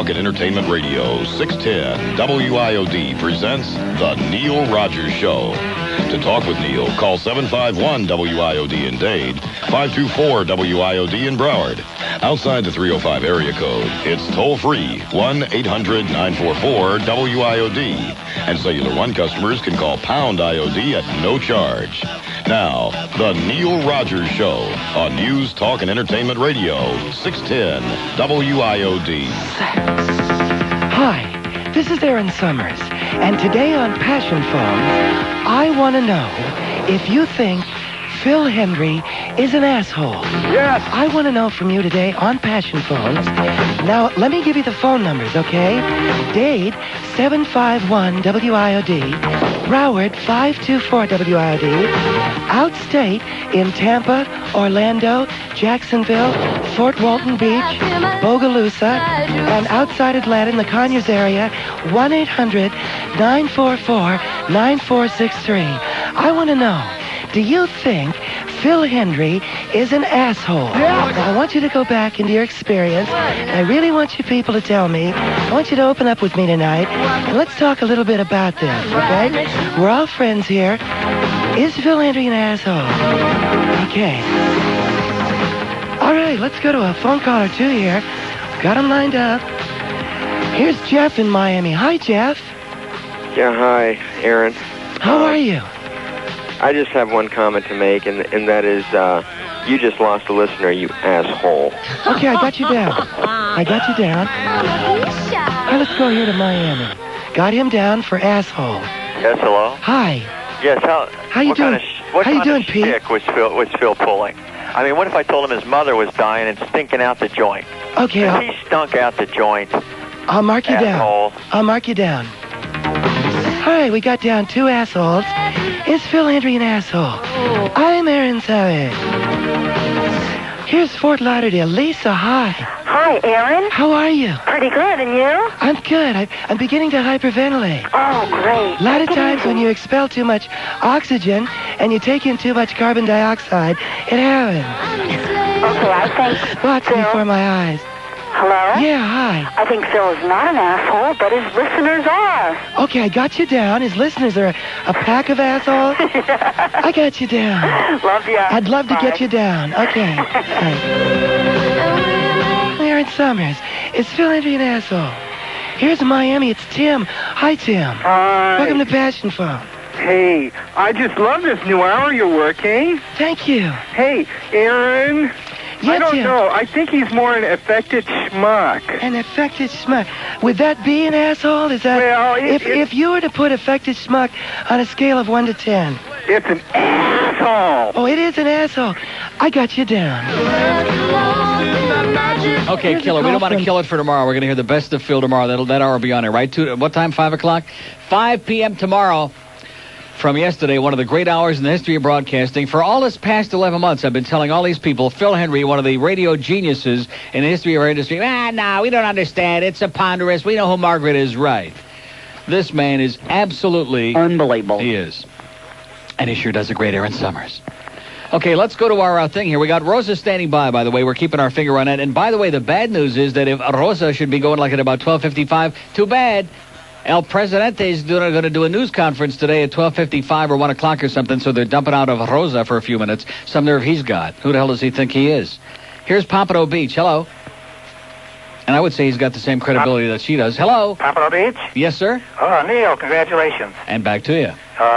Talk and Entertainment Radio, 610 WIOD presents The Neil Rogers Show. To talk with Neil, call 751-WIOD in Dade, 524-WIOD in Broward. Outside the 305 area code, it's toll-free, 1-800-944-WIOD. And Cellular One customers can call pound IOD at no charge. Now, The Neil Rogers Show on News, Talk, and Entertainment Radio, 610 WIOD. Hi, this is Erin Somers, and today on Passion Phone, I want to know if you think Phil Hendrie is an asshole. Yes. I want to know from you today on Passion Phones. Now, let me give you the phone numbers, okay? Dade, 751-WIOD. Broward, 524-WIOD. Outstate in Tampa, Orlando, Jacksonville, Fort Walton Beach, Bogalusa, and outside Atlanta in the Conyers area, 1-800-944-9463. I want to know, do you think Phil Hendrie is an asshole? Yeah. Now, I want you to go back into your experience. I really want you people to tell me. I want you to open up with me tonight, and let's talk a little bit about this, okay? We're all friends here. Is Phil Hendrie an asshole? Okay. All right, let's go to a phone call or two here. Got them lined up. Here's Jeff in Miami. Hi, Jeff. Yeah, hi, Erin. How are you? I just have one comment to make, and that is, you just lost a listener, you asshole. Okay, I got you down. I got you down. All right, let's go here to Miami. Got him down for asshole. Yes, hello? Hi. Yes, How you doing? What How you kind doing, of Pete? shtick was Phil pulling? I mean, what if I told him his mother was dying and stinking out the joint? Okay, He stunk out the joint. I'll mark you Asshole. down. I'll mark you down. All right, we got down two assholes. Is Phil Hendrie an asshole? I'm Erin Somers. Here's Fort Lauderdale. Lisa, hi. Hi, Erin. How are you? Pretty good, and you? I'm good. I'm beginning to hyperventilate. Oh, great. A lot of times when you expel too much oxygen and you take in too much carbon dioxide, it happens. Okay, I think Watch me for my eyes. Hello? Yeah, hi. I think Phil is not an asshole, but his listeners are. Okay, I got you down. His listeners are a pack of assholes. I got you down. Love you. I'd love to Bye. get you down. Okay. Erin Somers. Is Phil Hendrie an asshole? Here's Miami. It's Tim. Hi, Tim. Hi. Welcome to Passion Phone. Hey, I just love this new hour you're working. Thank you. Hey, Erin. Yeah, I don't Tim. know. I think he's more an affected schmuck. An affected schmuck. Would that be an asshole? Is that... Well, if you were to put affected schmuck on a scale of 1 to 10. It's an asshole. Oh, it is an asshole. I got you down. Okay, Here's killer. a We call don't want to from- kill it for tomorrow. We're going to hear the best of Phil tomorrow. That hour will be on it, right? What time? 5 o'clock? 5 p.m. tomorrow. From yesterday, one of the great hours in the history of broadcasting. For all this past 11 months, I've been telling all these people, Phil Hendrie, one of the radio geniuses in the history of our industry, no, we don't understand. It's a ponderous. We know who Margaret is, right. This man is absolutely... unbelievable. He is. And he sure does a great Erin Somers. Okay, let's go to our thing here. We got Rosa standing by the way. We're keeping our finger on it. And by the way, the bad news is that if Rosa should be going like at about 12:55, too bad. El Presidente is going to do a news conference today at 12:55 or 1 o'clock or something, so they're dumping out of Rosa for a few minutes. Some nerve he's got. Who the hell does he think he is? Here's Pompano Beach. Hello. And I would say he's got the same credibility that she does. Hello. Pompano Beach? Yes, sir. Oh, Neil, congratulations. And back to you.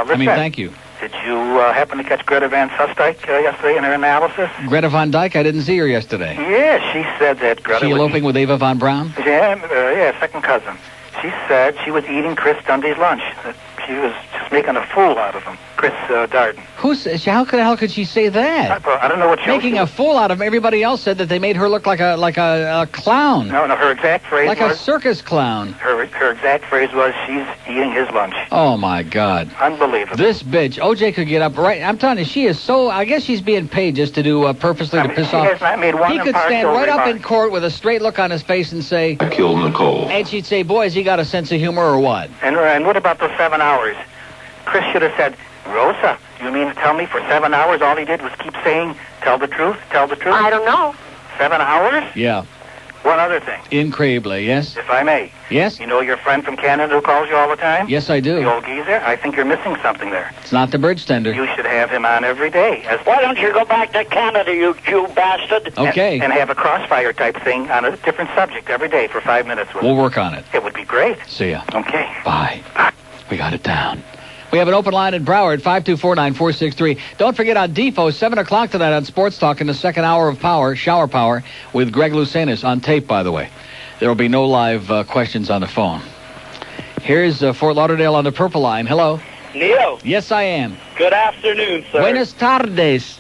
Listen, Thank you. Did you happen to catch Greta Van Sustdyke yesterday in her analysis? Greta Von Dyke, I didn't see her yesterday. Yeah, she said that Greta She was... eloping with Ava Von Braun? Yeah, second cousin. She said she was eating Chris Dundee's lunch. That she was just making a fool out of him. Chris Darden. How the hell could she say that? I don't know what show Making a fool out of him. Everybody else said that they made her look like a clown. No, her exact phrase like was... a circus clown. Her exact phrase was, she's eating his lunch. Oh, my God. Unbelievable. This bitch, OJ could get up right... I'm telling you, she is so... I guess she's being paid just to do purposely to piss off. She has not made one He could stand impartial right up remark. in court with a straight look on his face and say... I killed Nicole. And she'd say, boy, has he got a sense of humor or what? And what about those 7 hours? Chris should have said, Rosa, you mean to tell me for 7 hours all he did was keep saying, tell the truth, tell the truth? I don't know. 7 hours? Yeah. One other thing. Incredibly, yes? If I may. Yes? You know your friend from Canada who calls you all the time? Yes, I do. The old geezer? I think you're missing something there. It's not the bridge tender. You should have him on every day. Why don't you go back to Canada, you Jew bastard? Okay. And have a crossfire type thing on a different subject every day for 5 minutes with We'll him. work on it. It would be great. See ya. Okay. Bye. We got it down. We have an open line in Broward, 524-9463. Don't forget on Defo, 7 o'clock tonight on Sports Talk in the second hour of Power, Shower Power, with Greg Lousanis on tape, by the way. There will be no live questions on the phone. Here's Fort Lauderdale on the purple line. Hello. Neil. Yes, I am. Good afternoon, sir. Buenas tardes.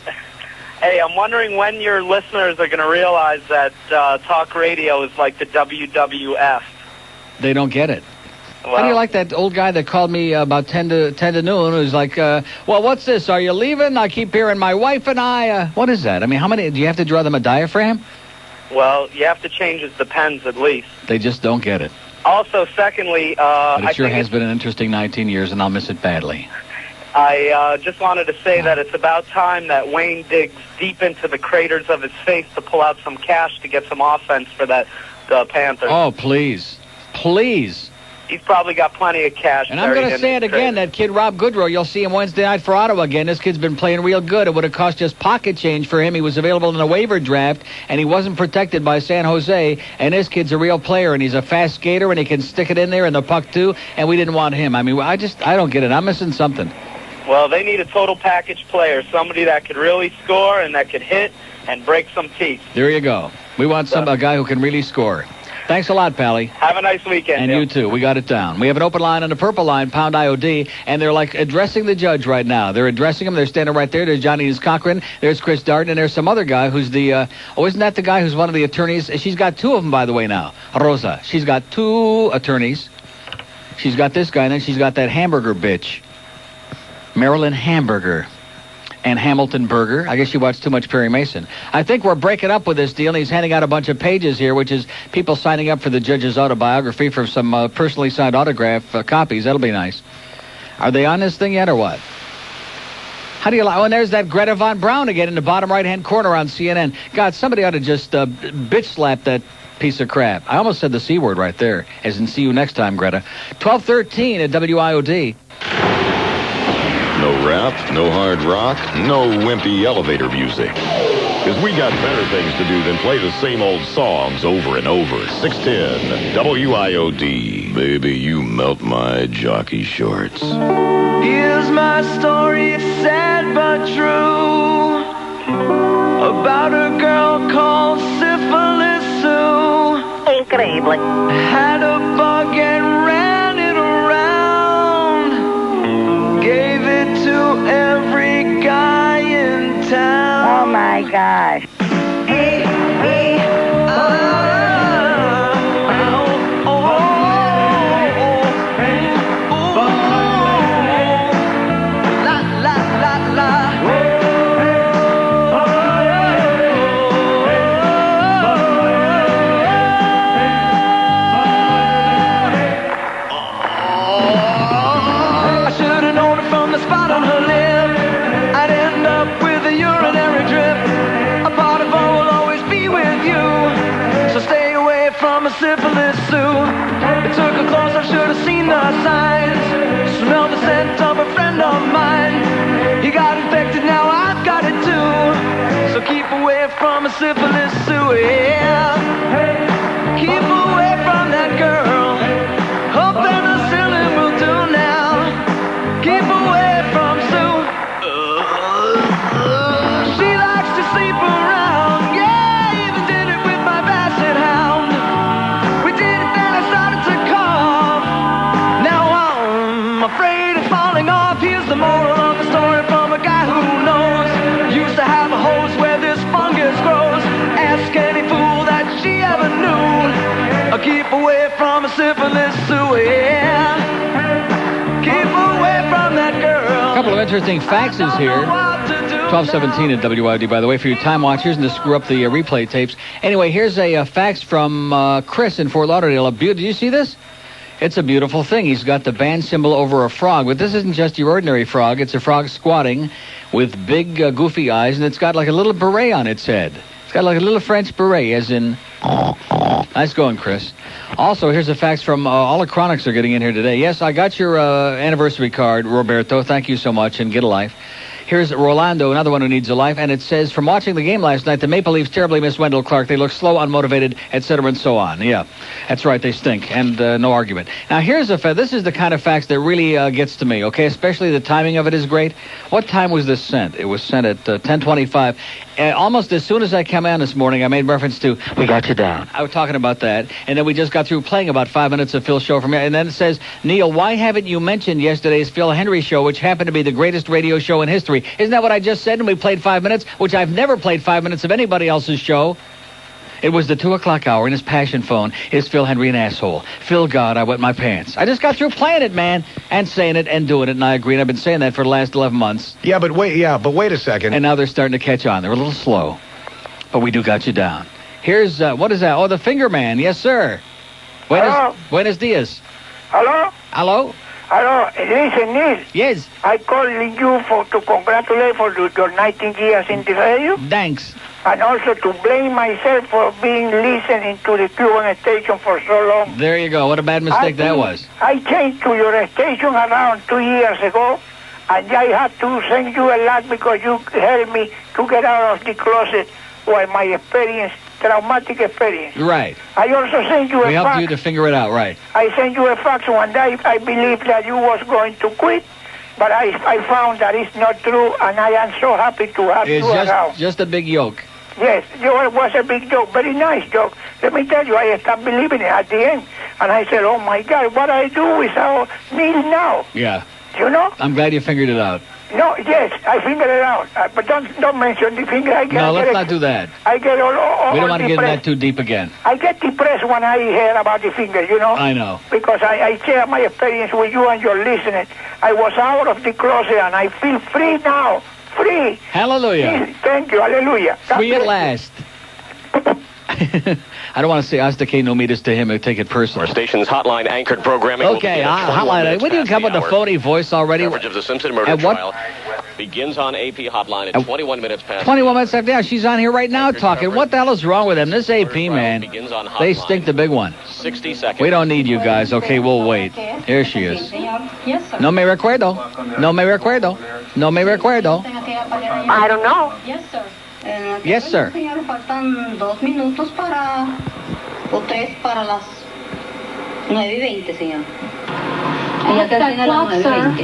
Hey, I'm wondering when your listeners are going to realize that talk radio is like the WWF. They don't get it. Well, How do you like that old guy that called me about 10 to noon who's like, well, what's this? Are you leaving? I keep hearing my wife and I. What is that? I mean, how many? Do you have to draw them a diaphragm? Well, you have to change the pens at least. They just don't get it. Also, secondly, But it sure has been an interesting 19 years, and I'll miss it badly. I just wanted to say that it's about time that Wayne digs deep into the craters of his face to pull out some cash to get some offense for the Panthers. Oh, please. Please. He's probably got plenty of cash. And I'm going to say it again, that kid Rob Goodrow, you'll see him Wednesday night for Ottawa again. This kid's been playing real good. It would have cost just pocket change for him. He was available in a waiver draft, and he wasn't protected by San Jose. And this kid's a real player, and he's a fast skater, and he can stick it in there and the puck too, and we didn't want him. I mean, I don't get it. I'm missing something. Well, they need a total package player, somebody that could really score and that could hit and break some teeth. There you go. We want a guy who can really score. Thanks a lot, Pally. Have a nice weekend. And you too. We got it down. We have an open line on the purple line, pound IOD, and they're like addressing the judge right now. They're addressing him. They're standing right there. There's Johnny Cochran. There's Chris Darden, and there's some other guy who's the, isn't that the guy who's one of the attorneys? She's got two of them, by the way, now. Rosa. She's got two attorneys. She's got this guy, and then she's got that hamburger bitch. Marilyn Hamburger. And Hamilton Berger. I guess you watched too much Perry Mason. I think we're breaking up with this deal, and he's handing out a bunch of pages here, which is people signing up for the judge's autobiography for some personally signed autograph copies. That'll be nice. Are they on this thing yet, or what? How do you like... Oh, and there's that Greta Von Braun again in the bottom right-hand corner on CNN. God, somebody ought to just bitch slap that piece of crap. I almost said the C word right there, as in see you next time, Greta. 12:13 at WIOD. No rap, no hard rock, no wimpy elevator music. Because we got better things to do than play the same old songs over and over. 610 WIOD. Baby, you melt my jockey shorts. Here's my story, sad but true, about a girl called Syphilis Sue. Incredibly. Had a bug and ran it around, gave it to every guy in town. Oh my gosh. Syphilis Sue. It took her close, I should have seen the signs. Smelled the scent of a friend of mine. He got infected, now I've got it too. So keep away from a Syphilis Sue, yeah. Keep away from that girl. Hope penicillin will do now. Keep away from Sue. She likes to sleep around, yeah. Even did it with my basset hound. Afraid of falling off. Here's the moral of the story from a guy who knows. Used to have a hose where this fungus grows. Ask any fool that she ever knew. Keep away from a Syphilis Sue, yeah. Keep away from that girl. A couple of interesting faxes here. 12:17 at WID, by the way, for you time watchers and to screw up the replay tapes. Anyway, here's a fax from Chris in Fort Lauderdale. Did you see this? It's a beautiful thing. He's got the band symbol over a frog, but this isn't just your ordinary frog. It's a frog squatting with big, goofy eyes, and it's got like a little beret on its head. It's got like a little French beret, as in... Nice going, Chris. Also, here's a fax from all the Chronics are getting in here today. Yes, I got your anniversary card, Roberto. Thank you so much, and get a life. Here's Rolando, another one who needs a life, and it says, from watching the game last night, the Maple Leafs terribly missed Wendell Clark. They look slow, unmotivated, etc., and so on. Yeah, that's right, they stink, and no argument. Now, here's this is the kind of fax that really gets to me, okay? Especially the timing of it is great. What time was this sent? It was sent at 10:25. Almost as soon as I came on this morning, I made reference to, we got you down. I was talking about that, and then we just got through playing about 5 minutes of Phil's show from here, and then it says, Neil, why haven't you mentioned yesterday's Phil Hendrie show, which happened to be the greatest radio show in history? Isn't that what I just said? And we played 5 minutes, which I've never played 5 minutes of anybody else's show. It was the 2 o'clock hour, and his passion phone is Phil Hendrie an asshole. Phil God, I wet my pants. I just got through playing it, man, and saying it and doing it, and I agree. And I've been saying that for the last 11 months. Yeah, but wait a second. And now they're starting to catch on. They're a little slow, but we do got you down. Here's, what is that? Oh, the Finger Man. Yes, sir. Buenos dias. Hello? Hello? Hello, listen, Neil. Yes. I calling you to congratulate for your 19 years in the radio. Thanks. And also to blame myself for being listening to the Cuban station for so long. There you go. What a bad mistake that was. I changed to your station around 2 years ago, and I had to thank you a lot because you helped me to get out of the closet with my experience, traumatic experience. Right. I also sent you a fax. We helped you to figure it out, right. I sent you a fax one day. I believed that you was going to quit, but I found that it's not true, and I am so happy to have you around. It's just a big yoke. Yes, it was a big joke, very nice joke. Let me tell you, I stopped believing it at the end, and I said, oh my God, what I do without Neil now? Yeah. You know? I'm glad you figured it out. No, yes, I figured it out, but don't mention the finger. No, let's not do that. I get all we don't want to depressed. get in that too deep again. I get depressed when I hear about the finger, you know? I know. Because I share my experience with you and you're listening. I was out of the closet and I feel free now. Free. Hallelujah. Thank you. Hallelujah. Free at last. I don't want to say hasta que no midas to him and take it personally. Our station's hotline anchored programming. Okay, hotline. When you come with the phony voice already? Coverage of the Simpson murder trial begins on AP hotline at 21 minutes past. 21 minutes after. Yeah, she's on here right now talking. What the hell is wrong with them? This AP, man. They stink the big one. 60 seconds. We don't need you guys. Okay, we'll wait. Here she is. Yes, sir. No me recuerdo. No me recuerdo. No me recuerdo. I don't know. Yes, sir. Yes, sir. Señor, faltan 2 minutos o 3 para las 9:20, señor. That clock, sir,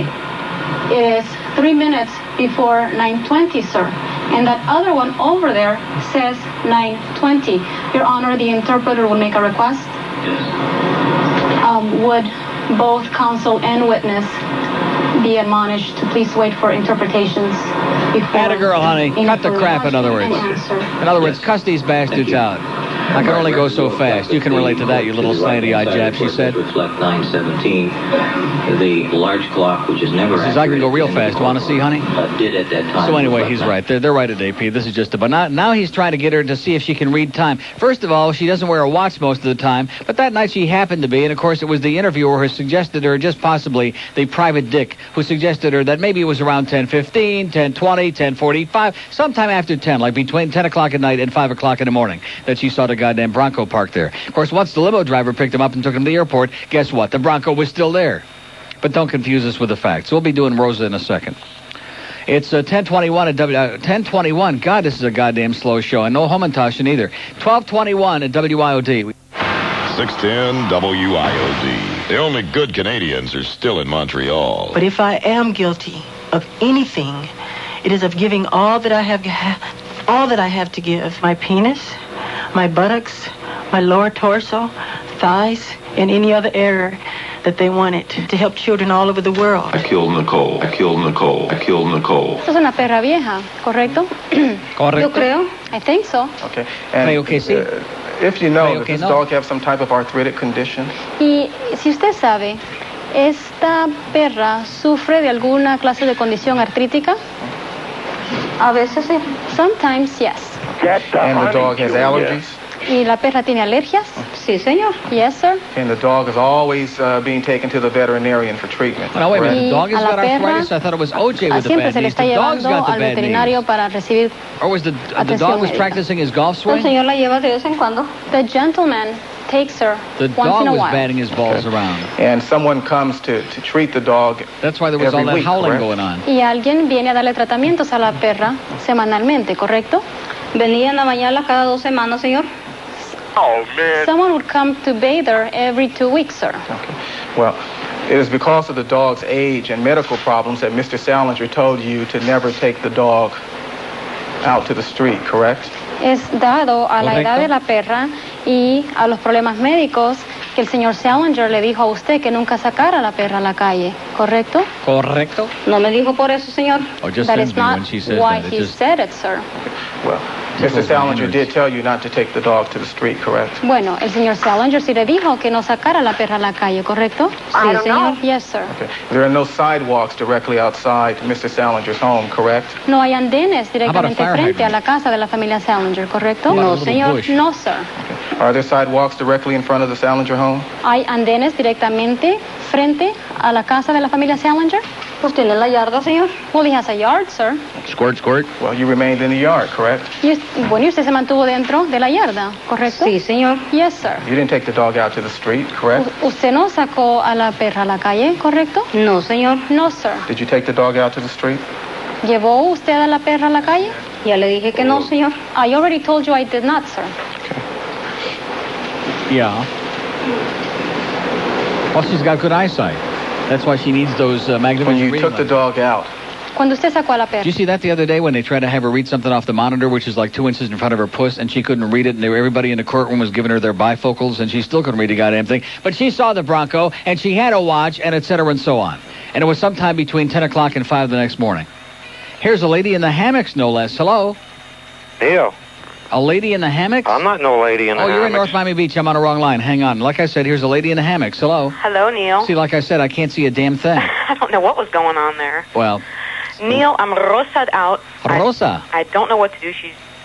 is 3 minutes before 9:20, sir. And that other one over there says 9:20. Your Honor, the interpreter will make a request. Would both counsel and witness be admonished to please wait for interpretations before... Atta girl, honey. Cut the crap, in other words. In other words, cuss these bastards out. I can only go so fast. You can relate to that, you little slanty-eyed jab, she said. Reflect 9:17. The large clock, which is never says I can go real fast. Want to see, honey? Did at that time. So anyway, he's right. They're right at AP. This is just about... Now he's trying to get her to see if she can read time. First of all, she doesn't wear a watch most of the time, but that night she happened to be, and of course it was the interviewer who suggested her, just possibly the private dick, who suggested her that maybe it was around 10:15, 10:20, 10:45, sometime after 10, like between 10 o'clock at night and 5 o'clock in the morning, that she saw the goddamn Bronco parked there. Of course, once the limo driver picked him up and took him to the airport, guess what? The Bronco was still there. But don't confuse us with the facts. We'll be doing Rosa in a second. It's 10:21 at 10:21. God, this is a goddamn slow show, and no Homentashen either. 12:21 at WIOD. 610 WIOD. The only good Canadians are still in Montreal. But if I am guilty of anything, it is of giving all that I have to give. My penis, my buttocks, my lower torso, thighs, and any other area that they wanted to help children all over the world. I killed Nicole. I killed Nicole. I killed Nicole. Esta es una perra vieja, ¿correcto? Correcto. Yo creo. I think so. Okay. And if you know, does this dog have some type of arthritic condition? Y si usted sabe, ¿esta perra sufre de alguna clase de condición artrítica? A veces sí. Sometimes, yes. And the dog has allergies? ¿Y la perra tiene alergias? Sí, señor. Yes, sir. And the dog is always being taken to the veterinarian for treatment. Now, wait a minute. The dog has got arthritis? I thought it was OJ with the bad knees. The dog's got the bad knees. Or was the dog was practicing his golf swing? El señor la lleva de vez en cuando. The gentleman take, sir, The once dog in a was while. batting his balls around. And someone comes to treat the dog. That's why there was all that week, howling correct? going on. Y alguien viene a darle tratamientos a la perra semanalmente, ¿correcto? Venían a bañarla cada 2 semanas, señor. Oh, man. Someone would come to bathe her every 2 weeks, sir. Okay. Well, it is because of the dog's age and medical problems that Mr. Salinger told you to never take the dog out to the street, correct? Es dado a la Correcto. edad de la perra y a los problemas médicos que el señor Salinger le dijo a usted que nunca sacara a la perra a la calle, ¿correcto? Correcto. No me dijo por eso, señor. Or just That is sends me not when she says why that. It he just said it, sir. Well, Mr. Salinger did tell you not to take the dog to the street, correct? Bueno, el señor Salinger sí le dijo que no sacara a la perra a la calle, ¿correcto? I don't know. Yes, sir. Okay. There are no sidewalks directly outside Mr. Salinger's home, correct? No hay andenes directamente fire frente a hydrant? la casa de la familia Salinger, ¿correcto? How about a No, little señor. bush? No, sir. Are there sidewalks directly in front of the Salinger home? ¿Hay andenes directamente frente a la casa de la familia Salinger? Pues tiene la yarda, señor. Well, he has a yard, sir. Squirt, squirt. Well, you remained in the yard, correct? Bueno, y usted se mantuvo dentro de la yarda, ¿correcto? Sí, señor. Yes, sir. You didn't take the dog out to the street, correct? ¿Usted no sacó a la perra a la calle, correcto? No, señor. No, sir. Did you take the dog out to the street? ¿Llevó usted a la perra a la calle? Ya le dije que no, señor. I already told you I did not, sir. Yeah. Well, she's got good eyesight. That's why she needs those When magnificent you reading took the glasses. dog out, Cuando usted sacó a la perra. Did you see that the other day when they tried to have her read something off the monitor, which is like 2 inches in front of her puss, and she couldn't read it, and everybody in the courtroom was giving her their bifocals, and she still couldn't read a goddamn thing. But she saw the Bronco, and she had a watch, and et cetera, and so on. And it was sometime between 10 o'clock and 5 the next morning. Here's a lady in the hammocks, no less. Hello? Neil, A lady in the hammocks? I'm not no lady in the you're in hammocks. North Miami Beach. I'm on a wrong line. Hang on. Like I said, here's a lady in the hammocks. Hello? Hello, Neil. See, like I said, I can't see a damn thing. I don't know what was going on there. Well, Neil, I'm Rosa'd out. Rosa. I don't know what to do.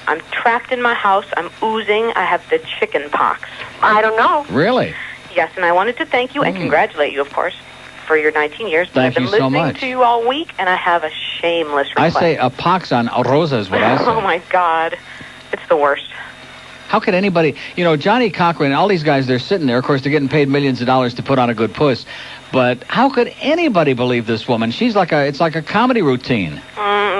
I'm trapped in my house. I'm oozing. I have the chicken pox. I don't know. Really? Yes, and I wanted to thank you and congratulate you, of course, for your 19 years. Thank I've you been so listening much. to you all week, and I have a shameless I request. say a pox on Rosa is what I say. Oh, my God. It's the worst. How could anybody, Johnny Cochran, all these guys, they're sitting there. Of course, they're getting paid millions of dollars to put on a good puss. But how could anybody believe this woman? It's like a comedy routine.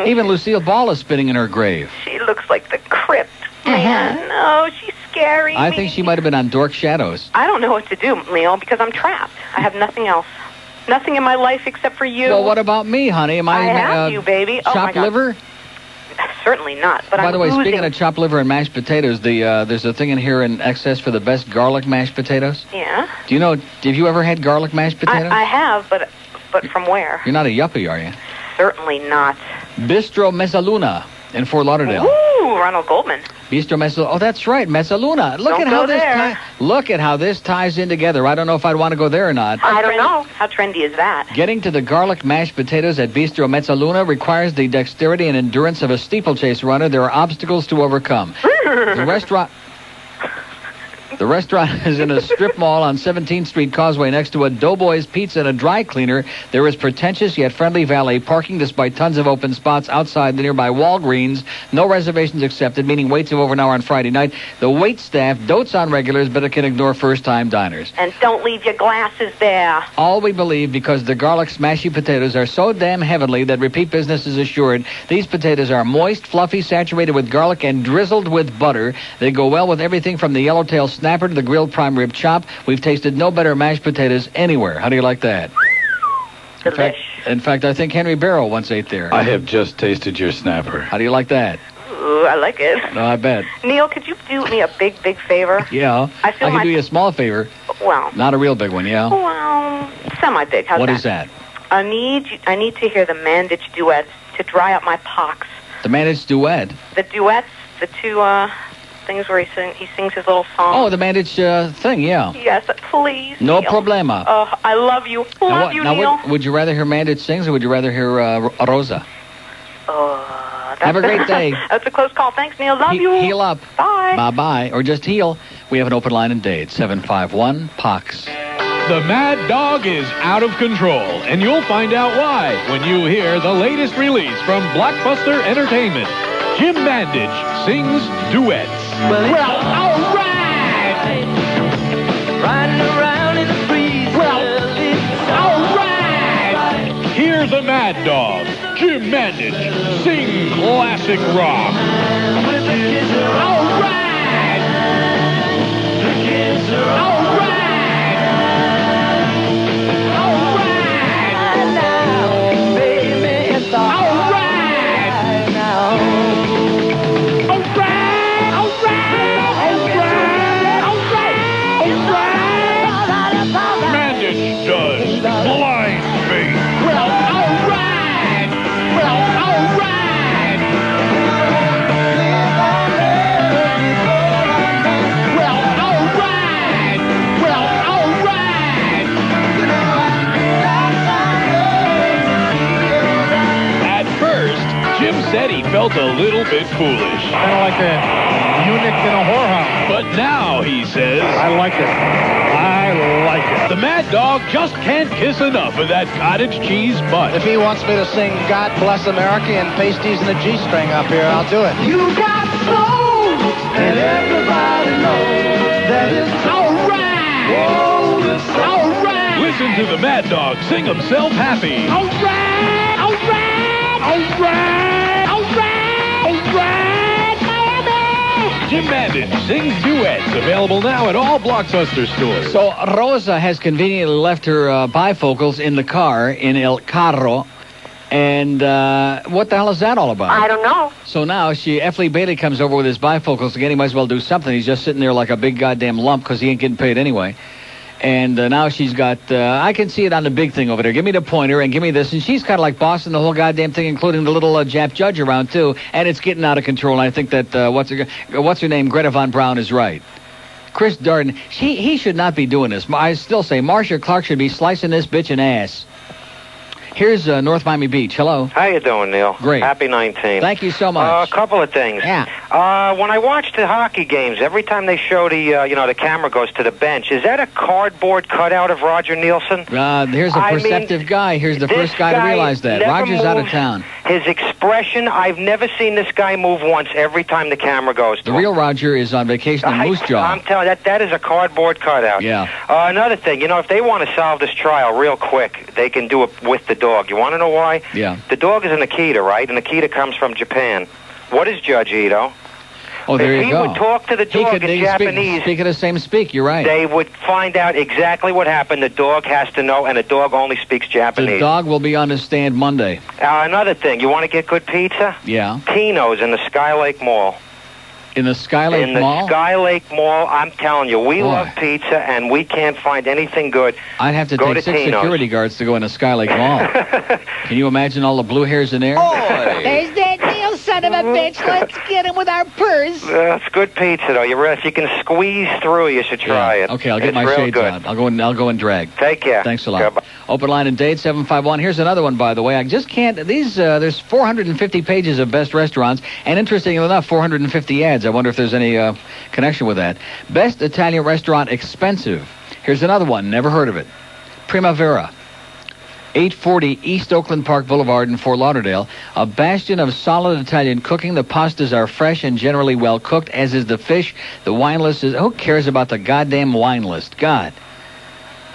Even Lucille Ball is spinning in her grave. She looks like the crypt, man. Oh, she's scary. I think she might have been on Dork Shadows. I don't know what to do, Neil, because I'm trapped. I have nothing else. Nothing in my life except for you. Well, what about me, honey? Am I have you, baby. Oh, my chopped God. liver? Certainly not. But By I'm the way, oozing. speaking of chopped liver and mashed potatoes, there's a thing in here in excess for the best garlic mashed potatoes. Yeah. Do you know? Have you ever had garlic mashed potatoes? I have, but from where? You're not a yuppie, are you? Certainly not. Bistro Mezzaluna in Fort Lauderdale. Ooh, Ronald Goldman. Bistro Mezzaluna. Oh, that's right, Mezzaluna. Look Don't at how go this there. look at how this ties in together. I don't know if I'd want to go there or not. I don't know. How trendy is that? Getting to the garlic mashed potatoes at Bistro Mezzaluna requires the dexterity and endurance of a steeplechase runner. There are obstacles to overcome. The restaurant is in a strip mall on 17th Street Causeway next to a Doughboys Pizza and a dry cleaner. There is pretentious yet friendly valet parking despite tons of open spots outside the nearby Walgreens. No reservations accepted, meaning waits of over an hour on Friday night. The wait staff dotes on regulars, but it can ignore first-time diners. And don't leave your glasses there. All we believe, because the garlic smashy potatoes are so damn heavenly that repeat business is assured. These potatoes are moist, fluffy, saturated with garlic, and drizzled with butter. They go well with everything from the yellowtail snapper to the grilled prime rib chop. We've tasted no better mashed potatoes anywhere. How do you like that? In fact, I think Henry Barrow once ate there. I have just tasted your snapper. How do you like that? Ooh, I like it. No, I bet. Neil, could you do me a big, big favor? Yeah. I feel can do you a small favor. Well. Not a real big one, yeah? Well, semi-big. How's What that? is that? I need to hear the Mandich duets to dry out my pox. The Mandich duet. The duets, the two things where he sings his little song. Oh, the Mandich thing, yeah. Yes, please. No Neil. problema. Oh, I love you. Love you, Neil. Would you rather hear Mandich sings or would you rather hear Rosa? Have a great day. That's a close call. Thanks, Neil. Love you. Heal up. Bye. Bye-bye. Or just heal. We have an open line in Dade, 751-POX. The mad dog is out of control, and you'll find out why when you hear the latest release from Blockbuster Entertainment. Jim Mandich sings duets. Well, all right! riding around in the breeze. Well, all right! Here's a mad dog, Jim Mandich, sing classic rock. All right! The kids are All right! All right! now, baby, it's all right now. All right! All right! All right! All right! Mandich does blind faith. Well, all right! Well, all right! Well, all right! Well, all right! At first, Jim said he felt a little bit foolish. Kind of like a eunuch in a whorehouse. But now he says, I like it. I like it. the mad dog just can't kiss enough of that cottage cheese butt. If he wants me to sing God Bless America and pasties and a G-string up here, I'll do it. You got soul, and everybody knows that it's All right! all right. Listen to the mad dog sing himself happy. All right, all right, All right! All right! All right! Miami. Jim Mandich sings duets, available now at all Blockbuster stores. So Rosa has conveniently left her bifocals in the car, in El Carro. And what the hell is that all about? I don't know. So now F. Lee Bailey comes over with his bifocals again. He might as well do something. He's just sitting there like a big goddamn lump because he ain't getting paid anyway. And now she's got, I can see it on the big thing over there. Give me the pointer and give me this. And she's kind of like bossing the whole goddamn thing, including the little Jap judge around, too. And it's getting out of control. And I think that, what's her name, Greta Von Braun is right. Chris Darden, he should not be doing this. I still say Marcia Clark should be slicing this bitch in ass. Here's North Miami Beach. Hello. How you doing, Neil? Great. Happy 19. Thank you so much. A couple of things. Yeah. When I watch the hockey games, every time they show the camera goes to the bench, is that a cardboard cutout of Roger Nielsen? Here's a perceptive guy. Here's the first guy to realize that. never Roger's out of moves. town. His expression, I've never seen this guy move once every time the camera goes to The him. real Roger is on vacation in Moose Jaw. I'm telling you, that is a cardboard cutout. Yeah. Another thing, if they want to solve this trial real quick, they can do it with the dog. You want to know why? Yeah. The dog is an Akita, right? And Akita comes from Japan. What is Judge Ito? Oh, there if you he go. would talk to the dog in Japanese, speak of the same speak, you're right. they would find out exactly what happened. The dog has to know, and the dog only speaks The Japanese. dog will be on the stand Monday. Another thing, you want to get good pizza? Yeah. Tino's in the Skylake Mall. In the Skylake In the Mall? Skylake Mall, I'm telling you, we Boy. love pizza, and we can't find anything good. I'd have to Go take to 6 Tino's. security guards to go in the Skylake Mall. Can you imagine all the blue hairs in there? There's that Neil son of a bitch. Let's get him with our purse. It's good pizza, though. If you can squeeze through, you should try it. Okay, I'll get It's my real shades good. on. I'll go and drag. Take care. Thanks a lot. Goodbye. Open line and date 751. Here's another one, by the way. I just can't. There's 450 pages of best restaurants, and interestingly enough, 450 ads. I wonder if there's any connection with that. Best Italian restaurant expensive. Here's another one. Never heard of it. Primavera. 840 East Oakland Park Boulevard in Fort Lauderdale. A bastion of solid Italian cooking. The pastas are fresh and generally well cooked, as is the fish. The wine list is... Who cares about the goddamn wine list? God.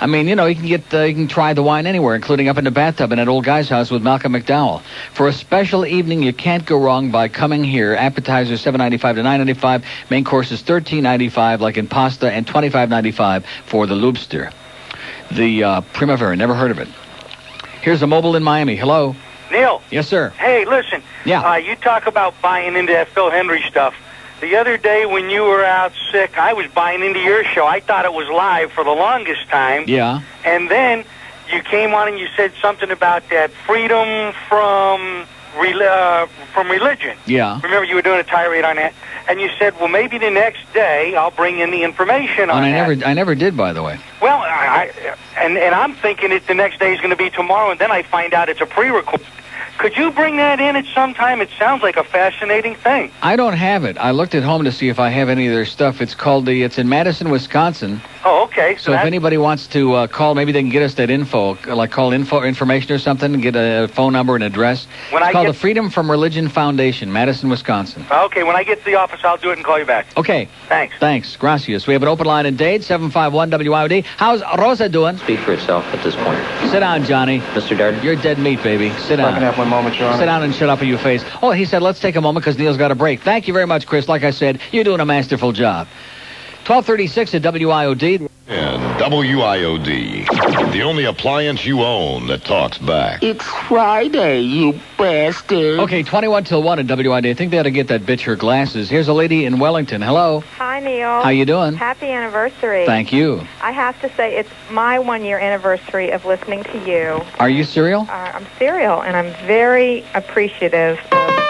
I mean, you can try the wine anywhere, including up in the bathtub in that old guy's house with Malcolm McDowell. For a special evening, you can't go wrong by coming here. Appetizers $7.95 to $9.95. Main course is $13.95, like in pasta, and $25.95 for the lobster. The Primavera. Never heard of it. Here's a mobile in Miami. Hello. Neil. Yes, sir. Hey, listen. Yeah. You talk about buying into that Phil Hendrie stuff. The other day when you were out sick, I was buying into your show. I thought it was live for the longest time. Yeah. And then you came on and you said something about that freedom from religion. Yeah. Remember, you were doing a tirade on that. And you said, well, maybe the next day I'll bring in the information on that. I never did, by the way. Well, and I'm thinking the next day is going to be tomorrow, and then I find out it's a pre-recorded Could you bring that in at some time? It sounds like a fascinating thing. I don't have it. I looked at home to see if I have any of their stuff. It's in Madison, Wisconsin. Oh, okay. So if anybody wants to call, maybe they can get us that info, like call information or something, and get a phone number and address. It's called the Freedom from Religion Foundation, Madison, Wisconsin. Okay, when I get to the office, I'll do it and call you back. Okay. Thanks. Gracias. We have an open line in Dade, 751 WIOD. How's Rosa doing? Speak for itself at this point. Sit down, Johnny. Mr. Darden. You're dead meat, baby. Sit down. I can have one moment, Your Honor. Sit down and shut up in your face. Oh, he said, let's take a moment because Neil's got a break. Thank you very much, Chris. Like I said, you're doing a masterful job. 1236 at WIOD. And WIOD, the only appliance you own that talks back. It's Friday, you bastard. Okay, 21 till 1 at WIOD. I think they ought to get that bitch her glasses. Here's a lady in Wellington. Hello. Hi, Neil. How you doing? Happy anniversary. Thank you. I have to say, it's my 1-year anniversary of listening to you. Are you serial? I'm serial, and I'm very appreciative of...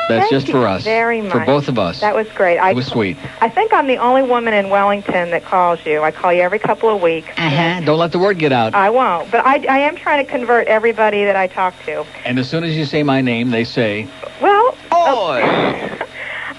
That's just for us. Very much. For both of us. That was great. It was sweet. I think I'm the only woman in Wellington that calls you. I call you every couple of weeks. Don't let the word get out. I won't. But I am trying to convert everybody that I talk to. And as soon as you say my name, they say... Well... Oi!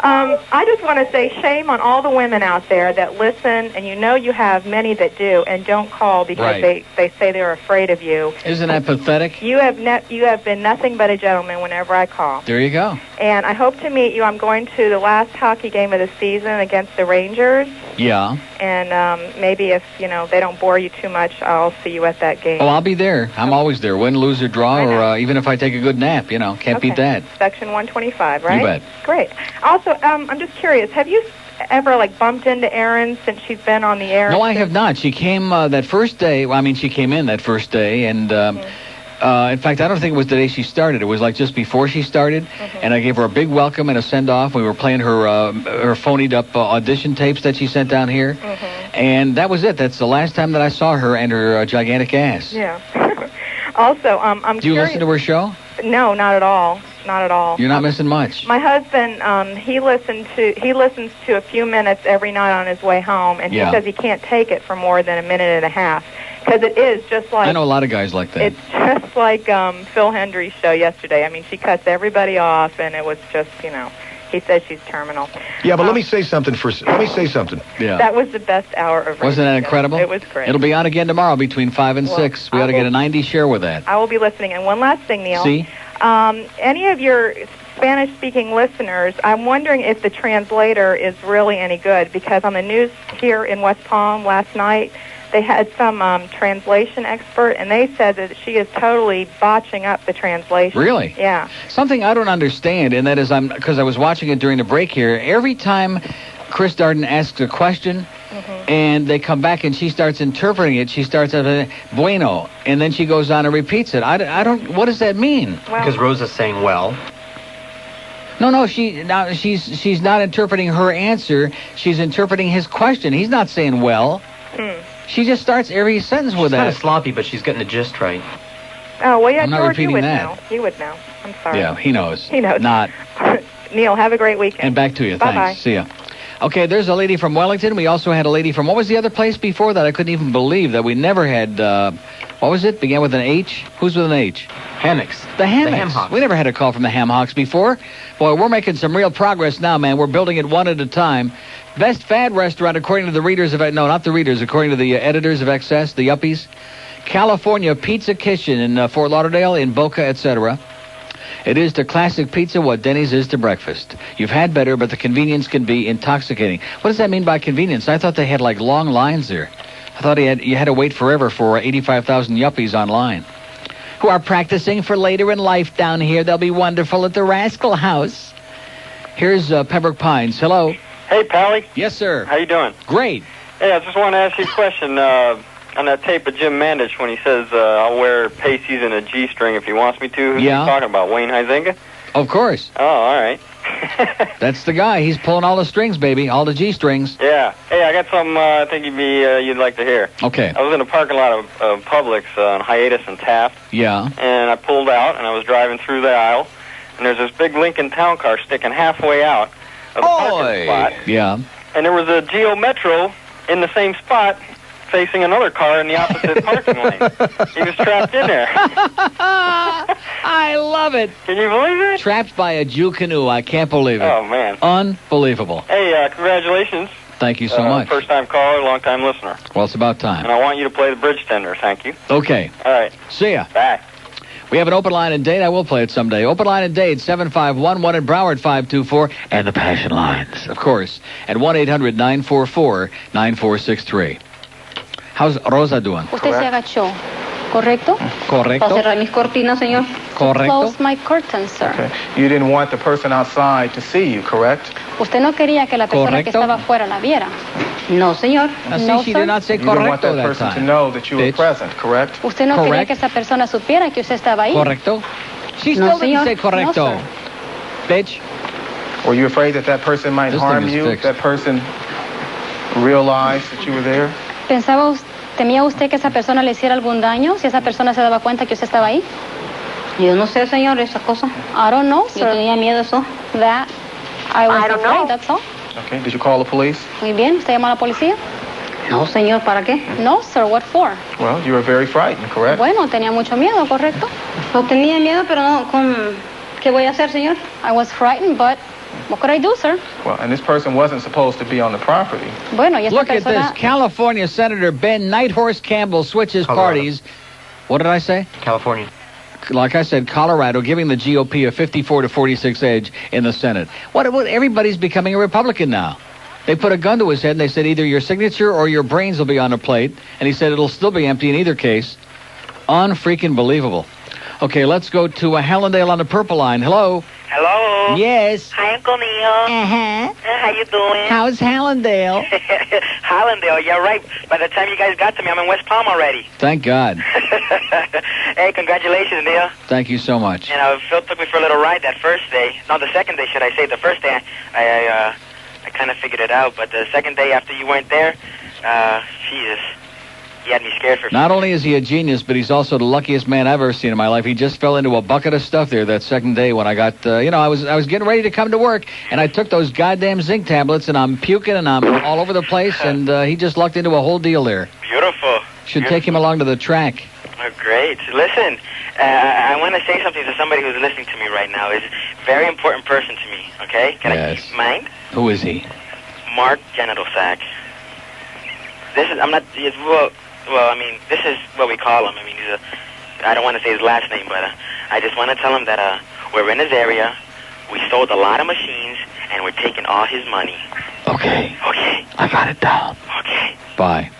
I just want to say shame on all the women out there that listen, and you know you have many that do, and don't call because they say they're afraid of you. Isn't that pathetic? You have been nothing but a gentleman whenever I call. There you go. And I hope to meet you. I'm going to the last hockey game of the season against the Rangers. Yeah. And maybe if, they don't bore you too much, I'll see you at that game. Oh, I'll be there. I'm always there. Win, lose, or draw, or even if I take a good nap, can't beat that. Section 125, right? You bet. Great. Also, I'm just curious, have you ever, bumped into Erin since she's been on the air? No, I have not. She came that first day. Well, she came in that first day, and... in fact, I don't think it was the day she started. It was just before she started, and I gave her a big welcome and a send-off. We were playing her phonied-up audition tapes that she sent down here, and that was it. That's the last time that I saw her and her gigantic ass. Yeah. Also, I'm curious... Do you listen to her show? No, not at all. Not at all. You're not missing much. My husband, he listens to a few minutes every night on his way home, and he says he can't take it for more than a minute and a half. Because it is just like... I know a lot of guys like that. It's just like Phil Hendrie's show yesterday. She cuts everybody off, and it was just, he says she's terminal. Yeah, but let me say something. Yeah. That was the best hour of radio. Wasn't that incredible? It was great. It'll be on again tomorrow between 5 and 6. We ought to get a 90 share with that. I will be listening. And one last thing, Neil. See? Any of your Spanish-speaking listeners, I'm wondering if the translator is really any good, because on the news here in West Palm last night, they had some translation expert, and they said that she is totally botching up the translation. Really? Yeah. Something I don't understand, and that is because I was watching it during the break here, every time Chris Darden asks a question, and they come back and she starts interpreting it, she starts at bueno, and then she goes on and repeats it. I don't, what does that mean? Because Rosa's saying well. No, she's not interpreting her answer, she's interpreting his question. He's not saying well. She just starts every sentence with that. She's kind of sloppy, but she's getting the gist right. Oh, well, yeah, I'm not George, repeating you would that. know. You would know. I'm sorry. Yeah, he knows. He knows. Not. Neil, have a great weekend. And back to you. Bye-bye. Thanks. See ya. Okay, there's a lady from Wellington. We also had a lady from, what was the other place before that? I couldn't even believe that we never had, what was it? Began with an H? Who's with an H? Hammocks. The Hammocks. The Ham Hocks. We never had a call from the Ham Hocks before. Boy, we're making some real progress now, man. We're building it one at a time. Best fad restaurant, according to the readers of... No, not the readers. According to the editors of Excess, the yuppies. California Pizza Kitchen in Fort Lauderdale, in Boca, etc. It is to classic pizza what Denny's is to breakfast. You've had better, but the convenience can be intoxicating. What does that mean by convenience? I thought they had, long lines there. I thought you had to wait forever for 85,000 yuppies online who are practicing for later in life down here. They'll be wonderful at the Rascal House. Here's Pembroke Pines. Hello. Hey, Pally. Yes, sir. How you doing? Great. Hey, I just want to ask you a question. On that tape of Jim Mandich when he says, I'll wear pasties and a G-string if he wants me to. Who's he talking about, Wayne Huizenga? Of course. Oh, all right. That's the guy. He's pulling all the strings, baby. All the G-strings. Yeah. Hey, I got something I think you'd like to hear. Okay. I was in a parking lot of Publix on Hiatus and Taft. Yeah. And I pulled out, and I was driving through the aisle, and there's this big Lincoln Town Car sticking halfway out of the parking spot. Yeah. And there was a Geo Metro in the same spot facing another car in the opposite parking lane. He was trapped in there. I love it. Can you believe it? Trapped by a Jew canoe. I can't believe it. Oh, man. Unbelievable. Hey, congratulations. Thank you so much. First-time caller, long-time listener. Well, it's about time. And I want you to play the bridge tender. Thank you. Okay. All right. See ya. Bye. We have an open line in Dade. I will play it someday. Open line in Dade, 751-1 in Broward, 524. And the passion lines, of course, at 1-800-944-9463. How's Rosa doing? Usted se agachó, ¿correcto? Correcto. Para cerrar mis cortinas, señor. Correcto. Close my curtains, sir. Okay. You didn't want the person outside to see you, correct? Usted no quería que la persona que estaba afuera la viera. No, señor. No, she did not say you didn't want correcto that that person time. to know that you were present, correct? Usted no quería que esa persona supiera que usted estaba ahí. Correcto. She still No, didn't señor. say correcto. No, sir. Bitch. Were you afraid that that person might This harm thing is you? fixed. That person realized that you were there? ¿Temía usted que esa persona le hiciera algún daño si esa persona se daba cuenta que usted estaba ahí? Yo no sé, señor, esa cosa. I don't know, sir. Yo tenía miedo eso. That I was afraid, that's all. Okay. Did you call the police? Muy bien. ¿Usted llamó a la policía? No, señor, ¿para qué? No, sir, what for? Well, you were very frightened, correct? Bueno, tenía mucho miedo, ¿correcto? No tenía miedo, pero no ¿qué voy a hacer, señor? I was frightened, but what could I do, sir? Well, and this person wasn't supposed to be on the property. Bueno, y esta Look at persona... this. California Senator Ben Nighthorse Campbell switches parties. What did I say? California. Like I said, Colorado giving the GOP a 54-46 edge in the Senate. What? Everybody's becoming a Republican now. They put a gun to his head and they said either your signature or your brains will be on a plate. And he said it'll still be empty in either case. Unfreaking believable. Okay, let's go to Hallandale on the purple line. Hello. Hello. Yes. Hi, Uncle Neil. Uh-huh. How you doing? How's Hallandale? Hallandale, yeah, right. By the time you guys got to me, I'm in West Palm already. Thank God. Hey, congratulations, Neil. Thank you so much. And Phil took me for a little ride that first day. No, the second day, should I say. The first day, I kind of figured it out. But the second day after you weren't there, Jesus, he had me scared for... Not only is he a genius, but he's also the luckiest man I've ever seen in my life. He just fell into a bucket of stuff there that second day when I got, I was getting ready to come to work, and I took those goddamn zinc tablets, and I'm puking, and I'm all over the place, and he just lucked into a whole deal there. Beautiful. Should take him along to the track. Oh, great. Listen, I want to say something to somebody who's listening to me right now. He's a very important person to me, okay? Can I keep in mind? Who is he? Mark Genital Sack. This is, I'm not, this is what we call him. I mean, I don't want to say his last name, but I just want to tell him that we're in his area, we sold a lot of machines, and we're taking all his money. Okay. Okay. I got it down. Okay. Bye.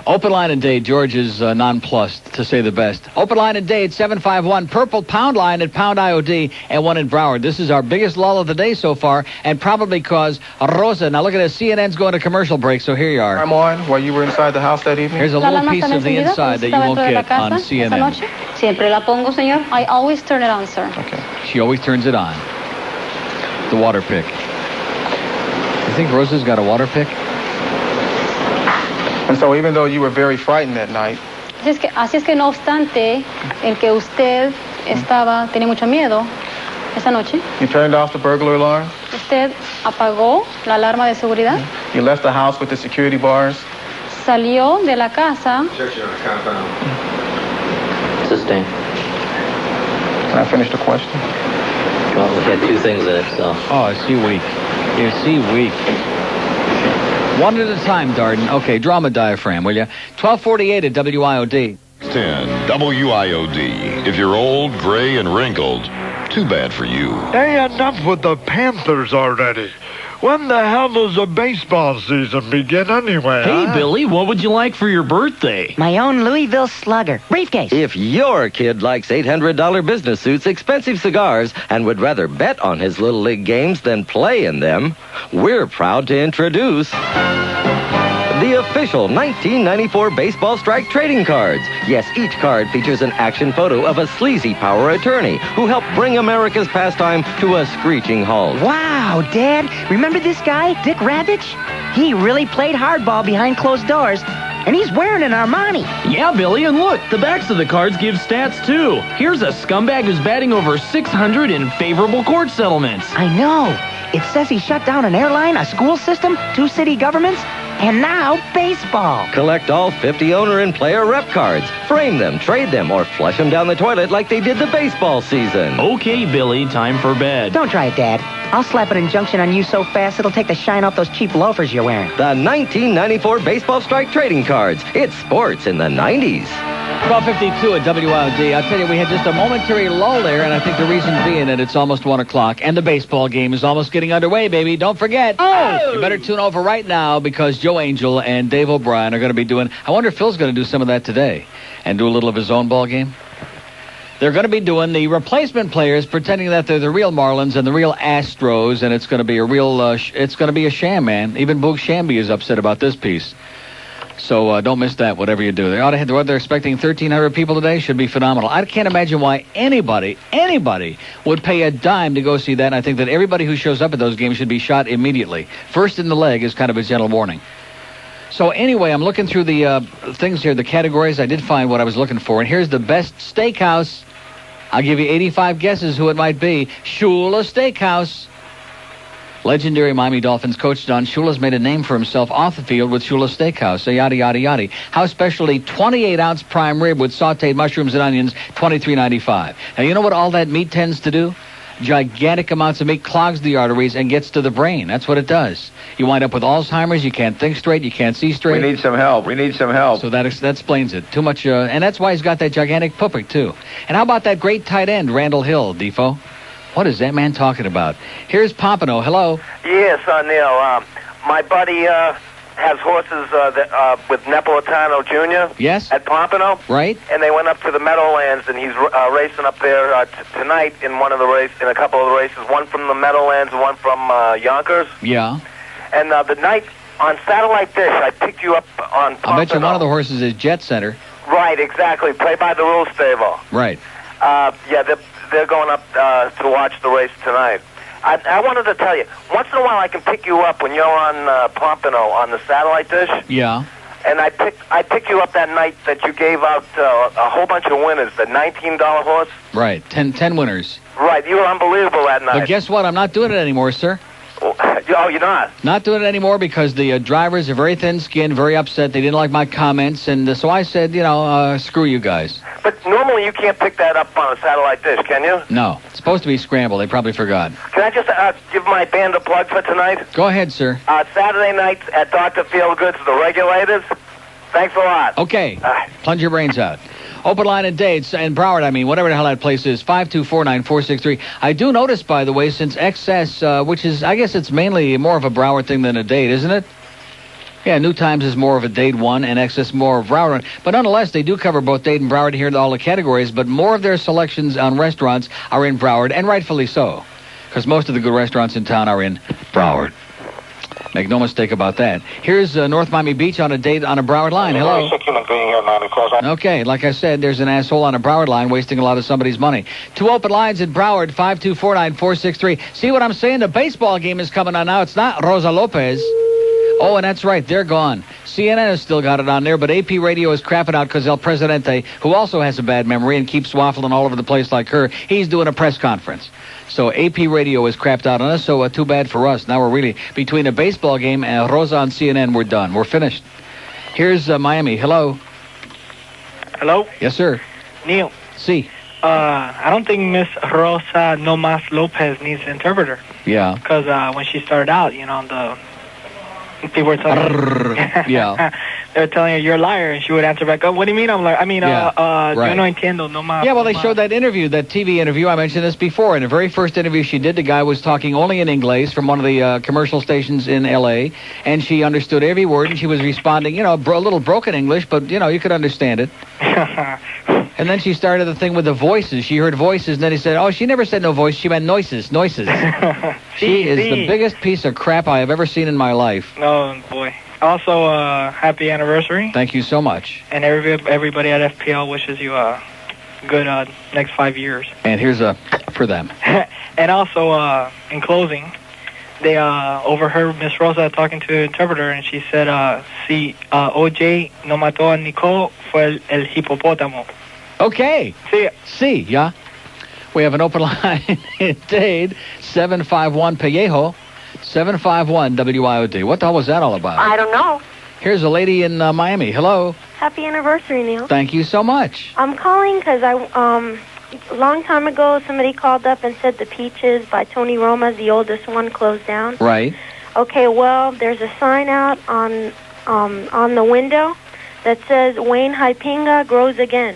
Open line in Dade. George is nonplussed, to say the best. Open line in Dade, 751. Purple pound line at pound IOD, and one in Broward. This is our biggest lull of the day so far, and probably because Rosa. Now look at this. CNN's going to commercial break, so here you are. I'm on while you were inside the house that evening. Here's a little piece of the inside that you won't get on CNN. Siempre la pongo, señor. I always turn it on, sir. Okay. She always turns it on. The water pick. You think Rosa's got a water pick? And so even though you were very frightened that night, Así es que no obstante, el que usted tenía mucho miedo esa noche, you turned off the burglar alarm, usted apagó la alarma de seguridad, you left the house with the security bars, salió de la casa. Sustained. Can I finish the question? Well, we had two things in it, so. Oh, is he weak? Is he weak? One at a time, Darden. Okay, drama diaphragm, will you? 1248 at WIOD. 10 WIOD. If you're old, gray, and wrinkled, too bad for you. Hey, enough with the Panthers already. When the hell does the baseball season begin anyway? Hey, Billy, what would you like for your birthday? My own Louisville Slugger. Briefcase. If your kid likes $800 business suits, expensive cigars, and would rather bet on his Little League games than play in them, we're proud to introduce the official 1994 Baseball Strike trading cards. Yes, each card features an action photo of a sleazy power attorney who helped bring America's pastime to a screeching halt. Wow, Dad. Remember this guy, Dick Ravitch? He really played hardball behind closed doors, and he's wearing an Armani. Yeah, Billy, and look, the backs of the cards give stats, too. Here's a scumbag who's batting over 600 in favorable court settlements. I know. It says he shut down an airline, a school system, 2 city governments, And now, baseball. Collect all 50 owner and player rep cards. Frame them, trade them, or flush them down the toilet like they did the baseball season. Okay, Billy, time for bed. Don't try it, Dad. I'll slap an injunction on you so fast it'll take the shine off those cheap loafers you're wearing. The 1994 Baseball Strike Trading Cards. It's sports in the 90s. 12:52 at WLD. I'll tell you, we had just a momentary lull there, and I think the reason being that it's almost 1 o'clock, and the baseball game is almost getting underway, baby. Don't forget. Oh! You better tune over right now because Joe Angel and Dave O'Brien are going to be doing... I wonder if Phil's going to do some of that today and do a little of his own ball game. They're going to be doing the replacement players pretending that they're the real Marlins and the real Astros, and it's going to be a real... it's going to be a sham, man. Even Boog Shambi is upset about this piece. So don't miss that, whatever you do. What they're expecting 1,300 people today should be phenomenal. I can't imagine why anybody would pay a dime to go see that. And I think that everybody who shows up at those games should be shot immediately. First in the leg is kind of a gentle warning. So anyway, I'm looking through the things here, the categories. I did find what I was looking for. And here's the best steakhouse. I'll give you 85 guesses who it might be. Shula Steakhouse. Legendary Miami Dolphins coach Don Shula's made a name for himself off the field with Shula Steakhouse. So yada, yada, yada. House specialty, 28-ounce prime rib with sautéed mushrooms and onions, $23.95. Now, you know what all that meat tends to do? Gigantic amounts of meat clogs the arteries and gets to the brain. That's what it does. You wind up with Alzheimer's. You can't think straight. You can't see straight. We need some help. So that explains it. Too much, and that's why he's got that gigantic pupik, too. And how about that great tight end, Randall Hill, Defo? What is that man talking about? Here's Pompano. Hello. Yes, Neil. My buddy has horses with Napolitano Jr. Yes. At Pompano. Right. And they went up to the Meadowlands, and he's racing up there tonight in in a couple of the races. One from the Meadowlands, and one from Yonkers. Yeah. And the night on Satellite Dish, I picked you up on Pompano. I bet you one of the horses is Jet Center. Right. Exactly. Play by the rules, Stavo. Right. Yeah. They're going up to watch the race tonight. I wanted to tell you, once in a while I can pick you up when you're on Pompano on the Satellite Dish. Yeah. And I picked you up that night that you gave out a whole bunch of winners, the $19 horse. Right, 10 winners. Right, you were unbelievable that night. But guess what? I'm not doing it anymore, sir. Oh, you're not? Not doing it anymore because the drivers are very thin-skinned, very upset. They didn't like my comments, and so I said, screw you guys. But normally you can't pick that up on a Satellite Dish, can you? No. It's supposed to be scrambled. They probably forgot. Can I just give my band a plug for tonight? Go ahead, sir. Saturday nights at Dr. Feelgood's The Regulators. Thanks a lot. Okay. Plunge your brains out. Open line and dates, and Broward, whatever the hell that place is, 5249463. I do notice, by the way, since XS, which is, I guess it's mainly more of a Broward thing than a date, isn't it? Yeah, New Times is more of a Dade one, and XS more of Broward one. But nonetheless, they do cover both Dade and Broward here in all the categories, but more of their selections on restaurants are in Broward, and rightfully so, because most of the good restaurants in town are in Broward. Make no mistake about that. Here's North Miami Beach on a date on a Broward line. Hello. Okay, like I said, there's an asshole on a Broward line wasting a lot of somebody's money. 2 open lines in Broward, 5249463. See what I'm saying? The baseball game is coming on now. It's not Rosa Lopez. Oh, and that's right. They're gone. CNN has still got it on there, but AP Radio is crapping out because El Presidente, who also has a bad memory and keeps waffling all over the place like her, he's doing a press conference. So AP Radio is crapped out on us, so too bad for us. Now we're really, between a baseball game and Rosa on CNN, we're done. We're finished. Here's Miami. Hello. Hello? Yes, sir. Neil. Si. I don't think Miss Rosa Lopez needs an interpreter. Yeah. Because when she started out, people were telling her, yeah. they were telling her, you're a liar, and she would answer back, oh, what do you mean I'm a liar? right. Yo no entiendo, no más. Yeah, well, they showed that interview, that TV interview. I mentioned this before. In the very first interview she did, the guy was talking only in English from one of the commercial stations in L.A., and she understood every word, and she was responding, a little broken English, but, you could understand it. And then she started the thing with the voices. She heard voices, and then he said, oh, she never said no voice. She meant noises. She is the biggest piece of crap I have ever seen in my life. Oh, boy. Also, happy anniversary. Thank you so much. And everybody at FPL wishes you a good next 5 years. And here's for them. And also, in closing, they overheard Miss Rosa talking to the interpreter, and she said, si OJ no mató a Nicole, fue el hipopótamo. Okay. See, yeah. We have an open line in Dade, 751 Pellejo, 751 WIOD. What the hell was that all about? I don't know. Here's a lady in Miami. Hello. Happy anniversary, Neil. Thank you so much. I'm calling because a long time ago, somebody called up and said the Peaches by Tony Roma's, the oldest one, closed down. Right. Okay, well, there's a sign out on the window that says Wayne Huizenga grows again.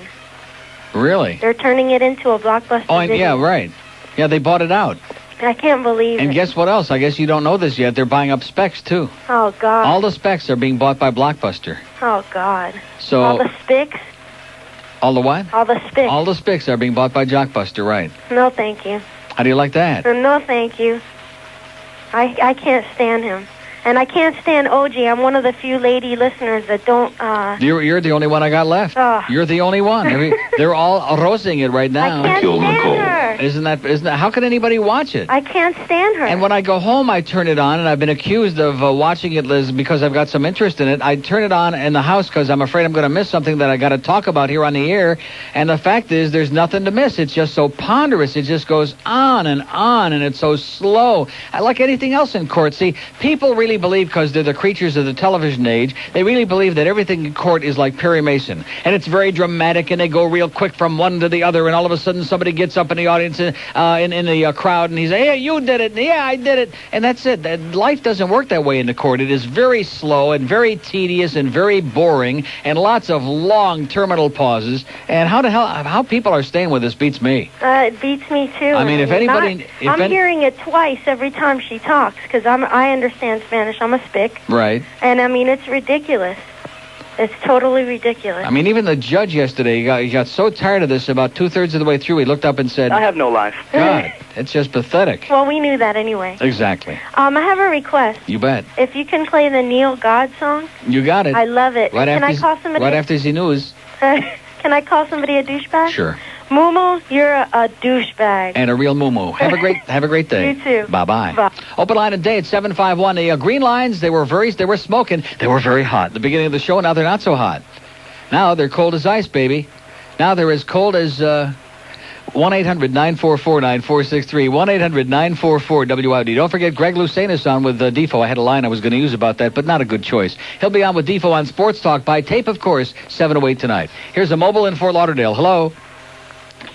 Really? They're turning it into a blockbuster. Oh, video. yeah, right. Yeah, they bought it out. I can't believe it. And guess what else? I guess you don't know this yet. They're buying up Specs, too. Oh, God. All the Specs are being bought by Blockbuster. Oh, God. So all the Spics? All the what? All the Spics. All the Spics are being bought by Jockbuster, right. No, thank you. How do you like that? No, thank you. I can't stand him. And I can't stand OG. I'm one of the few lady listeners that don't... You're the only one I got left. Oh. You're the only one. They're all rosing it right now. I can't stand her. Isn't that... How can anybody watch it? I can't stand her. And when I go home, I turn it on, and I've been accused of watching it, Liz, because I've got some interest in it. I turn it on in the house because I'm afraid I'm going to miss something that I got to talk about here on the air. And the fact is, there's nothing to miss. It's just so ponderous. It just goes on, and it's so slow. Like anything else in court. See, people really believe, because they're the creatures of the television age, they really believe that everything in court is like Perry Mason. And it's very dramatic, and they go real quick from one to the other, and all of a sudden somebody gets up in the audience, in the crowd, and he's like, "Hey, you did it. Yeah, I did it." And that's it. Life doesn't work that way in the court. It is very slow and very tedious and very boring, and lots of long terminal pauses. And how people are staying with this beats me. It beats me, too. I mean, if anybody... I'm hearing it twice every time she talks, because I understand Spanish. I'm a spick. Right. And, I mean, it's ridiculous. It's totally ridiculous. I mean, even the judge yesterday, he got so tired of this, about two-thirds of the way through, he looked up and said... I have no life. God, it's just pathetic. Well, we knew that anyway. Exactly. I have a request. You bet. If you can play the Neil God song. You got it. I love it. Right can I call somebody... Right after the news. Can I call somebody a douchebag? Sure. Mumu, you're a douchebag. And a real mumu. Have a great day. You too. Bye-bye. Bye. Open line today at 751. The green lines, they were smoking. They were very hot at the beginning of the show. Now they're not so hot. Now they're cold as ice, baby. Now they're as cold as 1-800-944-9463. 1-800-944-WIOD. Don't forget Greg Lousanis on with Defo. I had a line I was going to use about that, but not a good choice. He'll be on with Defo on Sports Talk by tape, of course, 7 to 8 tonight. Here's a mobile in Fort Lauderdale. Hello?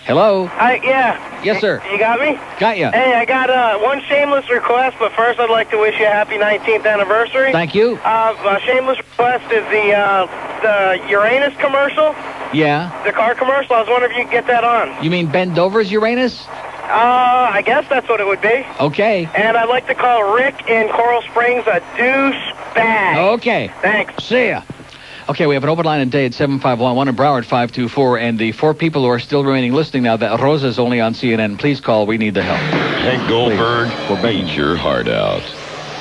Hello? Hi, yeah. Yes, sir. You got me? Got you. Hey, I got one shameless request, but first I'd like to wish you a happy 19th anniversary. Thank you. A shameless request is the Uranus commercial. Yeah. The car commercial. I was wondering if you could get that on. You mean Bend Over's Uranus? I guess that's what it would be. Okay. And I'd like to call Rick in Coral Springs a douchebag. Okay. Thanks. See ya. Okay, we have an open line today at 751, one in Broward 524, and the 4 people who are still remaining listening now, that Rosa's only on CNN. Please call. We need the help. Hank Goldberg made your heart out.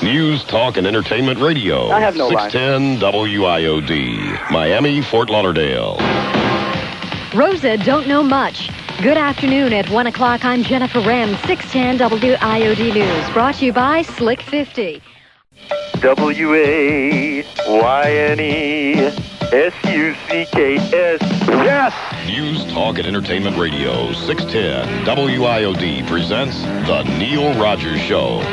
News, talk, and entertainment radio. I have no life. 610 WIOD, Miami, Fort Lauderdale. Rosa don't know much. Good afternoon. At 1 o'clock, I'm Jennifer Rem, 610 WIOD News. Brought to you by Slick 50. WAYNESUCKS. Yes! News, talk, and entertainment radio. 610 WIOD presents The Neil Rogers Show.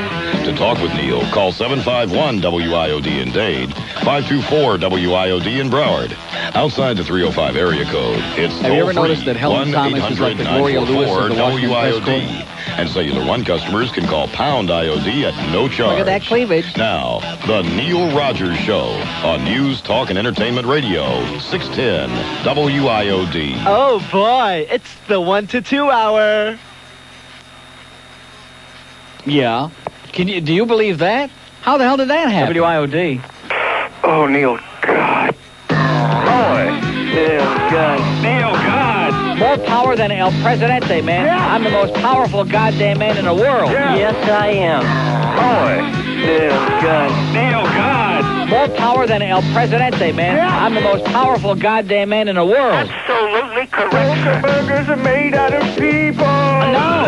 To talk with Neil, call 751 WIOD in Dade, 524 WIOD in Broward. Outside the 305 area code, it's Have you ever noticed that Helen Thomas is like the Gloria Lewis of the Washington Press Corps? And Cellular One customers can call pound IOD at no charge. Look at that cleavage. Now, The Neil Rogers Show on News, Talk, and Entertainment Radio, 610 WIOD. Oh, boy. It's the 1 to 2 hour. Yeah. Do you believe that? How the hell did that happen? WIOD. Oh, Neil God. Boy. Neil God. Neil God. More power than El Presidente, man. Yeah. I'm the most powerful goddamn man in the world. Yeah. Yes, I am. Boy. Neil God. Neil God. More power than El Presidente, man. Yeah. I'm the most powerful goddamn man in the world. Absolutely correct. Burgers are made out of people. No.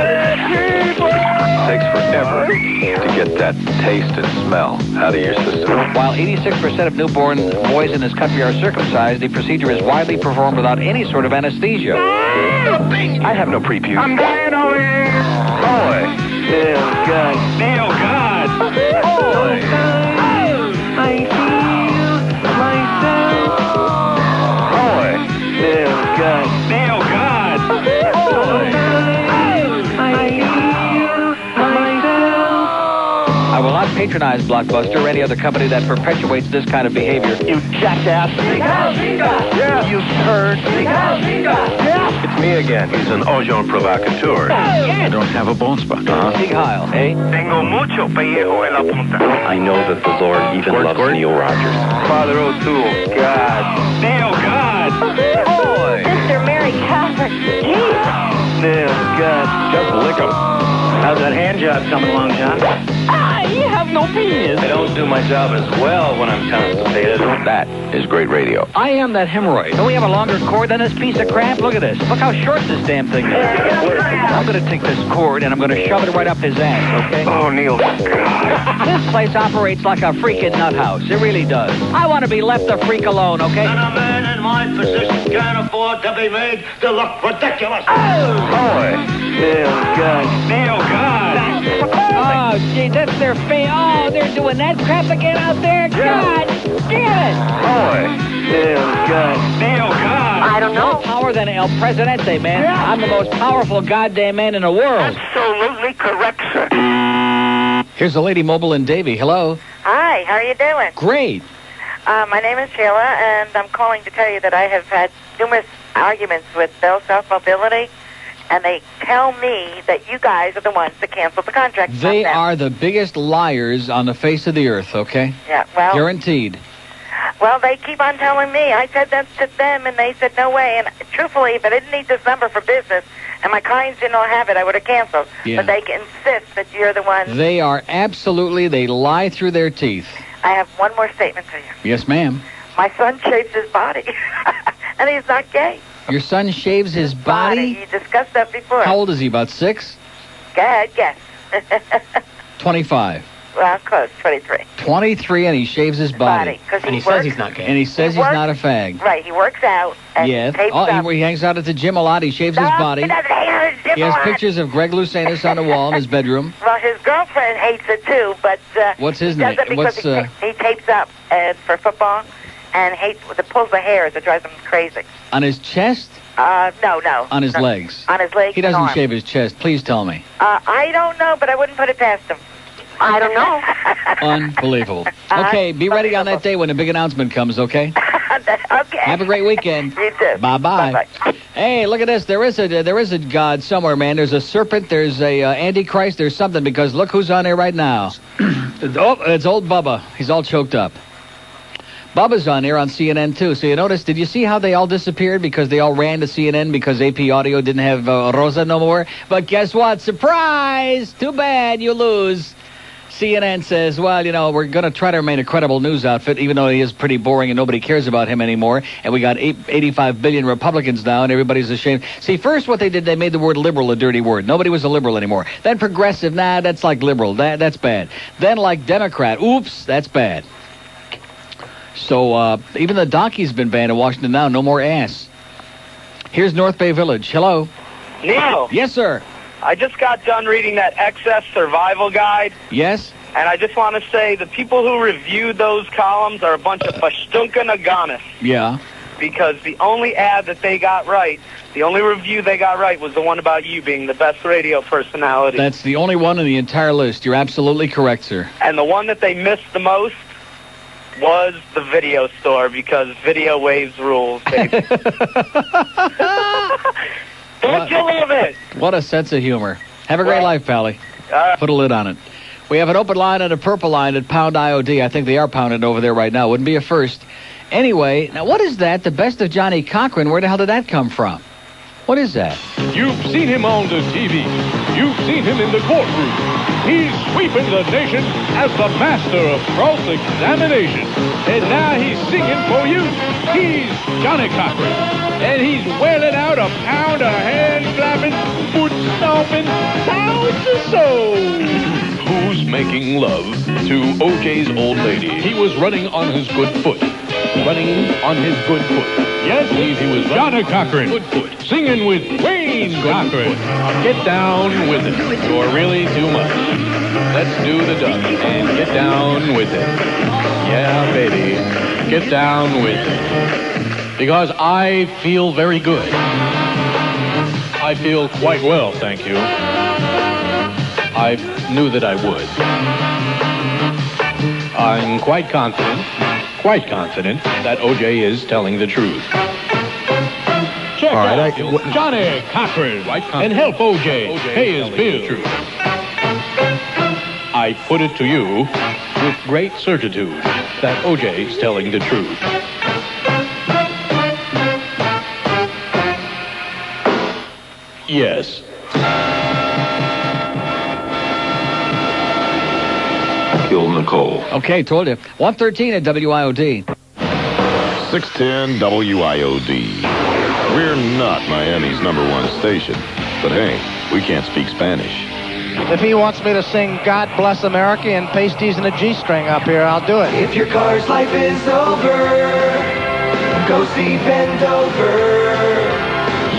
People. It takes forever to get that taste and smell out of your system. While 86% of newborn boys in this country are circumcised, the procedure is widely performed without any sort of anesthesia. I have no preview. I'm dying over here. Boy. Neil God. Neil God. Boy. I feel I will not patronize Blockbuster or any other company that perpetuates this kind of behavior. You jackass. Yeah. You turd. Yeah. It's me again. He's an agent provocateur. I don't have a bone spot. Big Heil, eh? Tengo mucho pellejo en la punta. I know that the Lord even loves Neil Rogers. Father O'Toole. God. Neil, God. Boy. Sister Mary Catherine. Neil, God. Just lick him. How's that hand job coming along, John? You have no penis. I don't do my job as well when I'm constipated. That is great radio. I am that hemorrhoid. Don't we have a longer cord than this piece of crap? Look at this. Look how short this damn thing is. I'm going to take this cord and I'm going to shove it right up his ass, okay? Oh, Neil. This place operates like a freaking nut house. It really does. I want to be left the freak alone, okay? And a man in my position can't afford to be made to look ridiculous. Boy. Neil, God. Neil, God. Oh, gee, that's their face. Oh, they're doing that crap again out there? God damn it. Boy. Neil, God. Neil, God. I don't know. More power than El Presidente, man. Yeah. I'm the most powerful goddamn man in the world. Absolutely correct, sir. Here's the lady mobile in Davie. Hello. Hi, how are you doing? Great. My name is Sheila, and I'm calling to tell you that I have had numerous arguments with Bell South Mobility, and they tell me that you guys are the ones that canceled the contract. They are the biggest liars on the face of the earth, okay? Yeah, well... Guaranteed. Well, they keep on telling me. I said that to them, and they said no way. And truthfully, if I didn't need this number for business, and my clients didn't have it, I would have canceled. Yeah. But they insist that you're the one. They are absolutely, they lie through their teeth. I have one more statement to you. Yes, ma'am. My son shaves his body, and he's not gay. Your son shaves his body? You discussed that before. How old is he, about 6? Go ahead, guess. 25. Well, close, 23. 23, and he shaves his body. And he says he's not gay. And he says he's not a fag. Right, he works out. And Yes. tapes Oh, up. he hangs out at the gym a lot. He shaves his body. He doesn't hang out at the gym He a has lot. pictures of Greg Lousanis on the wall in his bedroom. Well, his girlfriend hates it too, but What's his he does name? it because What's he tapes up for football and hates it pulls the hairs. It drives him crazy. on his chest? No. On his legs. On his legs. He and doesn't arms. shave his chest. Please tell me. I don't know, but I wouldn't put it past him. I don't know. Unbelievable. Okay, be ready on that day when the big announcement comes, okay? Okay. Have a great weekend. You too. Bye-bye. Hey, look at this. There is a God somewhere, man. There's a serpent. There's a Antichrist. There's something, because look who's on there right now. It's old Bubba. He's all choked up. Bubba's on there on CNN, too. So you notice, did you see how they all disappeared? Because they all ran to CNN because AP Audio didn't have Rosa no more? But guess what? Surprise! Too bad you lose. CNN says, well, you know, we're going to try to remain a credible news outfit, even though he is pretty boring and nobody cares about him anymore. And we got 85 billion Republicans now, and everybody's ashamed. See, first what they did, they made the word liberal a dirty word. Nobody was a liberal anymore. Then progressive, nah, that's like liberal. That's bad. Then like Democrat, oops, that's bad. So even the donkey's been banned in Washington now. No more ass. Here's North Bay Village. Hello. Neil. Yes, sir. I just got done reading that excess survival guide. Yes? And I just want to say the people who reviewed those columns are a bunch of Pashtunka Naganis. Yeah. Because the only ad that they got right, the only review they got right was the one about you being the best radio personality. That's the only one in the entire list. You're absolutely correct, sir. And the one that they missed the most was the video store, because Video Waves rules, baby. Don't you love it? What a sense of humor. Have a great life, Pally. Put a lid on it. We have an open line and a purple line at Pound IOD. I think they are pounded over there right now. Wouldn't be a first. Anyway, now what is that? The Best of Johnny Cochran. Where the hell did that come from? What is that? You've seen him on the TV. You've seen him in the courtroom. He's sweeping the nation as the master of cross-examination. And now he's singing for you. He's Johnny Cochran. And he's wailing out a pound of hand-flapping, foot-stomping, sounds of soul. Who's making love to O.J.'s old lady? He was running on his good foot. Running on his good foot. Yes, he was Johnny Cochran. Good foot. Singing with Wayne Cochran. Get down with it. You're really too much. Let's do the duck and get down with it. Yeah, baby. Get down with it. Because I feel very good. I feel quite well, thank you. I knew that I would. I'm quite confident that O.J. is telling the truth. Check out Johnny Cochran and help O.J. pay his bills. I put it to you with great certitude that O.J. is telling the truth. Yes. Kill Nicole. Okay, told you. 113 at WIOD. 610 WIOD. We're not Miami's #1 station, but hey, we can't speak Spanish. If he wants me to sing God Bless America and pasties and a G-string up here, I'll do it. If your car's life is over, go see Bend Over.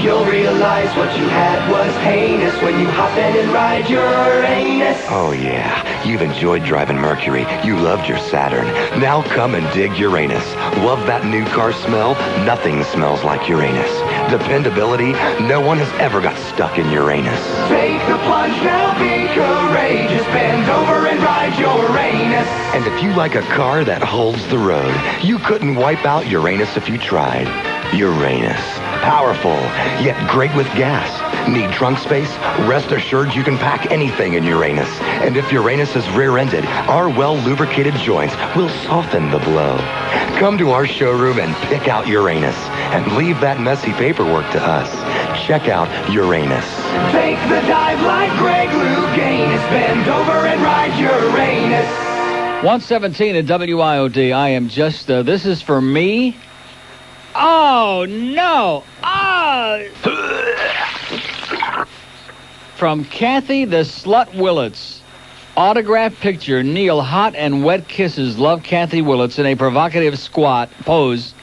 You'll realize what you had was heinous when you hop in and ride Uranus. Oh, yeah. You've enjoyed driving Mercury. You loved your Saturn. Now come and dig Uranus. Love that new car smell? Nothing smells like Uranus. Dependability? No one has ever got stuck in Uranus. Take the plunge now, be courageous. Bend over and ride Uranus. And if you like a car that holds the road, you couldn't wipe out Uranus if you tried. Uranus. Powerful, yet great with gas. Need trunk space? Rest assured you can pack anything in Uranus. And if Uranus is rear-ended, our well-lubricated joints will soften the blow. Come to our showroom and pick out Uranus. And leave that messy paperwork to us. Check out Uranus. Take the dive like Greg Louganis. Bend over and ride Uranus. 117 at WIOD. I am just, this is for me. Oh, no. Oh. From Kathy the Slut Willits. Autograph picture. Neil, hot and wet kisses. Love, Kathy Willits in a provocative squat pose.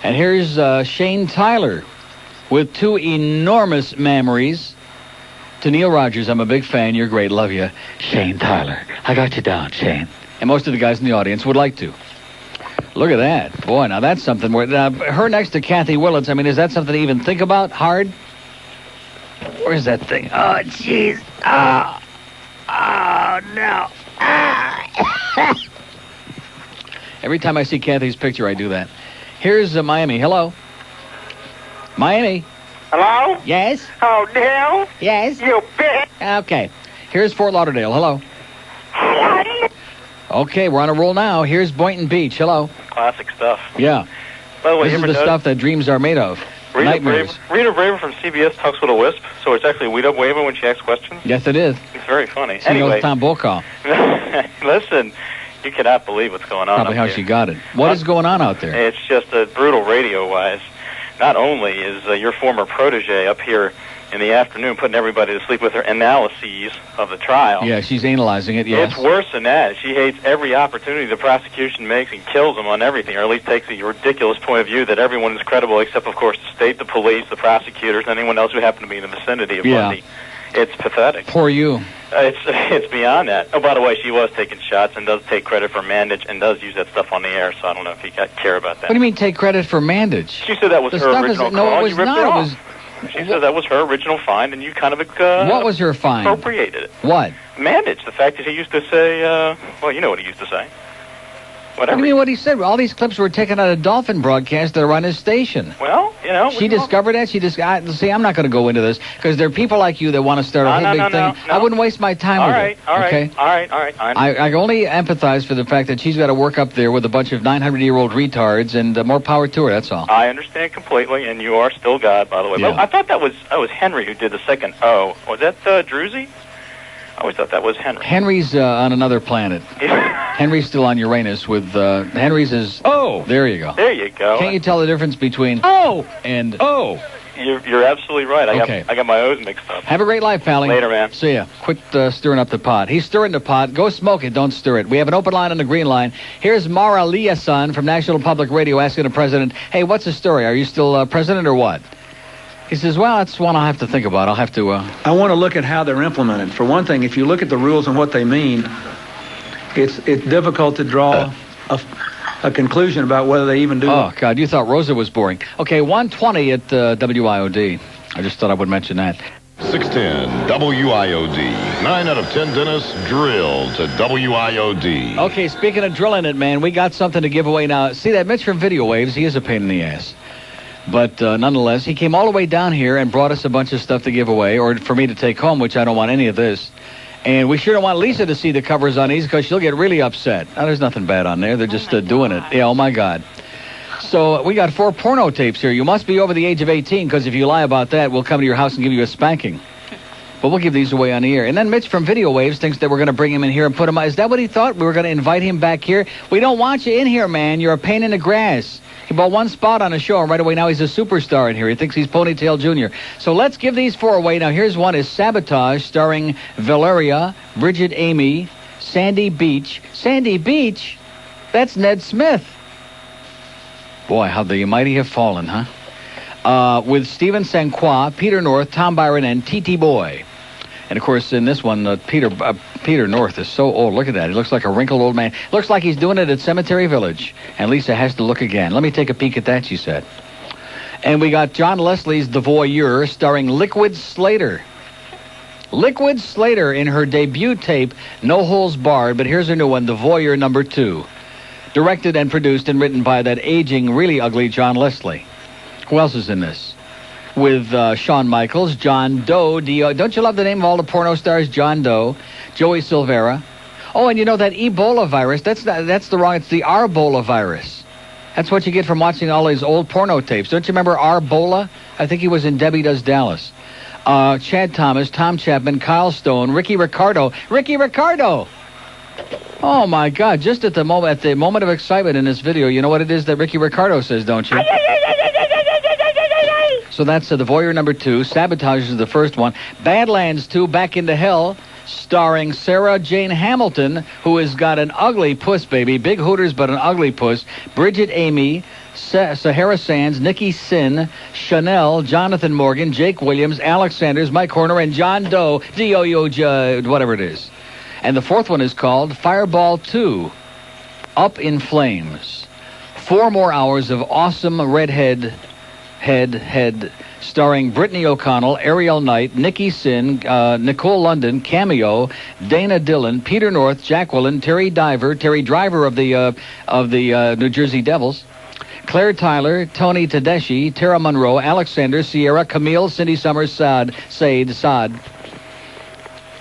And here's Shane Tyler with 2 enormous mammaries. To Neil Rogers, I'm a big fan. You're great. Love you. Shane Tyler. I got you down, Shane. And most of the guys in the audience would like to. Look at that. Boy, now that's something. Her next to Kathy Willits, I mean, is that something to even think about hard? Where's that thing? Oh, jeez. Oh, no. Every time I see Kathy's picture, I do that. Here's Miami. Hello. Miami. Hello? Yes? Oh, Neil? Yes? You bitch. Okay. Here's Fort Lauderdale. Hello. Okay, we're on a roll now. Here's Boynton Beach. Hello. Classic stuff. Yeah. By the way, this is the stuff that dreams are made of. Nightmares. Rita Braver from CBS talks with a lisp, so it's actually Rita Braver when she asks questions. Yes, it is. It's very funny. She knows Tom Brokaw. Listen, you cannot believe what's going on. Probably how she got it. What is going on out there? It's just brutal radio-wise. Not only is your former protege up here in the afternoon putting everybody to sleep with her analyses of the trial. Yeah, she's analyzing it, yes. It's worse than that. She hates every opportunity the prosecution makes and kills them on everything, or at least takes a ridiculous point of view that everyone is credible except, of course, the state, the police, the prosecutors, and anyone else who happen to be in the vicinity of Bundy. It's pathetic. Poor you. It's beyond that. Oh, by the way, she was taking shots and does take credit for Mandich and does use that stuff on the air, so I don't know if you care about that. What do you mean take credit for Mandich? She said that was her original call. No, it was You ripped not. it It off. was... She said that was her original find, and you kind of what was her find? Appropriated it. What? Mandich, the fact that he used to say, well, you know what he used to say. Whatever. What do you mean what he said? All these clips were taken out of Dolphin broadcasts that are on his station. Well, you know. She discovered that. See, I'm not going to go into this because there are people like you that want to start a whole big thing. I wouldn't waste my time with it. All right. I only empathize for the fact that she's got to work up there with a bunch of 900-year-old retards, and more power to her, that's all. I understand completely, and you are still God, by the way. Yeah. But I thought that was Henry who did the second O. Was that Druzy? I always thought that was Henry. Henry's on another planet. Henry's still on Uranus with, Henry's is... Oh! There you go. There you go. Can't you tell the difference between Oh! and Oh! You're absolutely right. I got my O's mixed up. Have a great life, Pally. Later, man. See ya. Quit stirring up the pot. He's stirring the pot. Go smoke it. Don't stir it. We have an open line on the green line. Here's Mara Liason from National Public Radio asking the president, hey, what's the story? Are you still president or what? He says, well, that's one I'll have to think about. I'll have to... I want to look at how they're implemented. For one thing, if you look at the rules and what they mean, it's difficult to draw a conclusion about whether they even do. Oh, God, you thought Rosa was boring. Okay, 120 at WIOD. I just thought I would mention that. 610 WIOD. 9 out of 10 dentists drill to WIOD. Okay, speaking of drilling it, man, we got something to give away now. See that Mitch from Video Waves? He is a pain in the ass. But nonetheless, he came all the way down here and brought us a bunch of stuff to give away, or for me to take home, which I don't want any of this. And we sure don't want Lisa to see the covers on these because she'll get really upset. Now, there's nothing bad on there. They're just doing it. Yeah, oh, my God. So we got 4 porno tapes here. You must be over the age of 18 because if you lie about that, we'll come to your house and give you a spanking. But we'll give these away on the air. And then Mitch from Video Waves thinks that we're going to bring him in here and put him on. Is that what he thought? We were going to invite him back here? We don't want you in here, man. You're a pain in the grass. He bought 1 spot on a show, and right away now he's a superstar in here. He thinks he's Ponytail Jr. So let's give these 4 away. Now here's one is Sabotage, starring Valeria, Bridget Amy, Sandy Beach. Sandy Beach? That's Ned Smith. Boy, how the mighty have fallen, huh? With Stephen Sanqua, Peter North, Tom Byron, and T.T. Boy. And, of course, in this one, Peter North is so old. Look at that. He looks like a wrinkled old man. Looks like he's doing it at Cemetery Village. And Lisa has to look again. Let me take a peek at that, she said. And we got John Leslie's The Voyeur, starring Liquid Slater. Liquid Slater in her debut tape, No Holds Barred. But here's her new one, The Voyeur number 2. Directed and produced and written by that aging, really ugly John Leslie. Who else is in this? With Shawn Michaels, John Doe, D.O. Don't you love the name of all the porno stars? John Doe, Joey Silvera. Oh, and you know that Ebola virus? It's the Arbola virus. That's what you get from watching all these old porno tapes. Don't you remember Arbola? I think he was in Debbie Does Dallas. Chad Thomas, Tom Chapman, Kyle Stone, Ricky Ricardo. Ricky Ricardo! Oh, my God. Just at the moment of excitement in this video, you know what it is that Ricky Ricardo says, don't you? So that's The Voyeur number 2. Sabotage is the first one. Badlands 2, Back into Hell, starring Sarah Jane Hamilton, who has got an ugly puss, baby. Big hooters, but an ugly puss. Bridget Amy, Sahara Sands, Nikki Sin, Chanel, Jonathan Morgan, Jake Williams, Alex Sanders, Mike Horner, and John Doe, D-O-U, whatever it is. And the fourth one is called Fireball 2, Up in Flames. 4 more hours of awesome redhead starring Brittany O'Connell, Ariel Knight, Nikki Sin, Nicole London, Cameo, Dana Dillon, Peter North, Jack Willen, Terry Driver of the New Jersey Devils, Claire Tyler, Tony Tedeschi, Tara Monroe, Alexander, Sierra, Camille, Cindy Summers, Saad,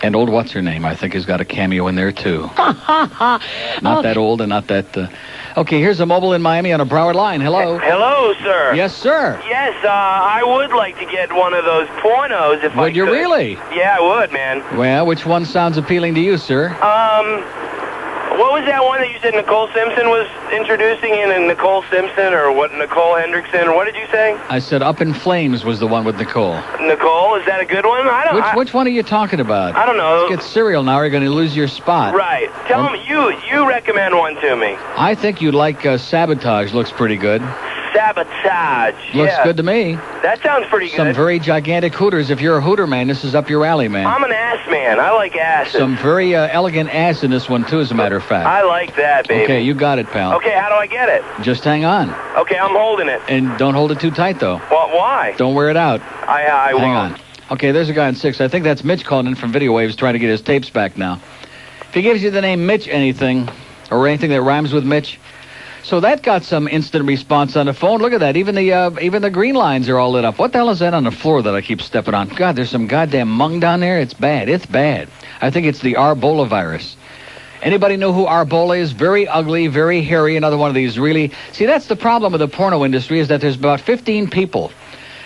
and old what's-her-name, I think, has got a cameo in there, too. Not that old and not that... Okay, here's a mobile in Miami on a Broward line. Hello. Hello, sir. Yes, sir. Yes, I would like to get one of those pornos if I could. Would you really? Yeah, I would, man. Well, which one sounds appealing to you, sir? What was that one that you said Nicole Simpson was introducing in Nicole Simpson or what, Nicole Hendrickson, or what did you say? I said Up in Flames was the one with Nicole. Nicole, is that a good one? Which one are you talking about? I don't know. Let's get cereal now or you're going to lose your spot. Right. Tell me, you recommend one to me. I think you'd like Sabotage. Looks pretty good. Sabotage. Looks good to me. That sounds pretty good. Some very gigantic hooters. If you're a hooter man, this is up your alley, man. I'm an ass man. I like asses. Some very elegant ass in this one, too, as a matter of fact. I like that, baby. Okay, you got it, pal. Okay, how do I get it? Just hang on. Okay, I'm holding it. And don't hold it too tight, though. Why? Don't wear it out. I won't. Hang on. Okay, there's a guy on 6. I think that's Mitch calling in from Video Waves trying to get his tapes back now. If he gives you the name Mitch anything, or anything that rhymes with Mitch... So that got some instant response on the phone. Look at that. Even the green lines are all lit up. What the hell is that on the floor that I keep stepping on? God, there's some goddamn mung down there. It's bad. It's bad. I think it's the Arbola virus. Anybody know who Arbola is? Very ugly, very hairy. Another one of these really... See, that's the problem with the porno industry is that there's about 15 people.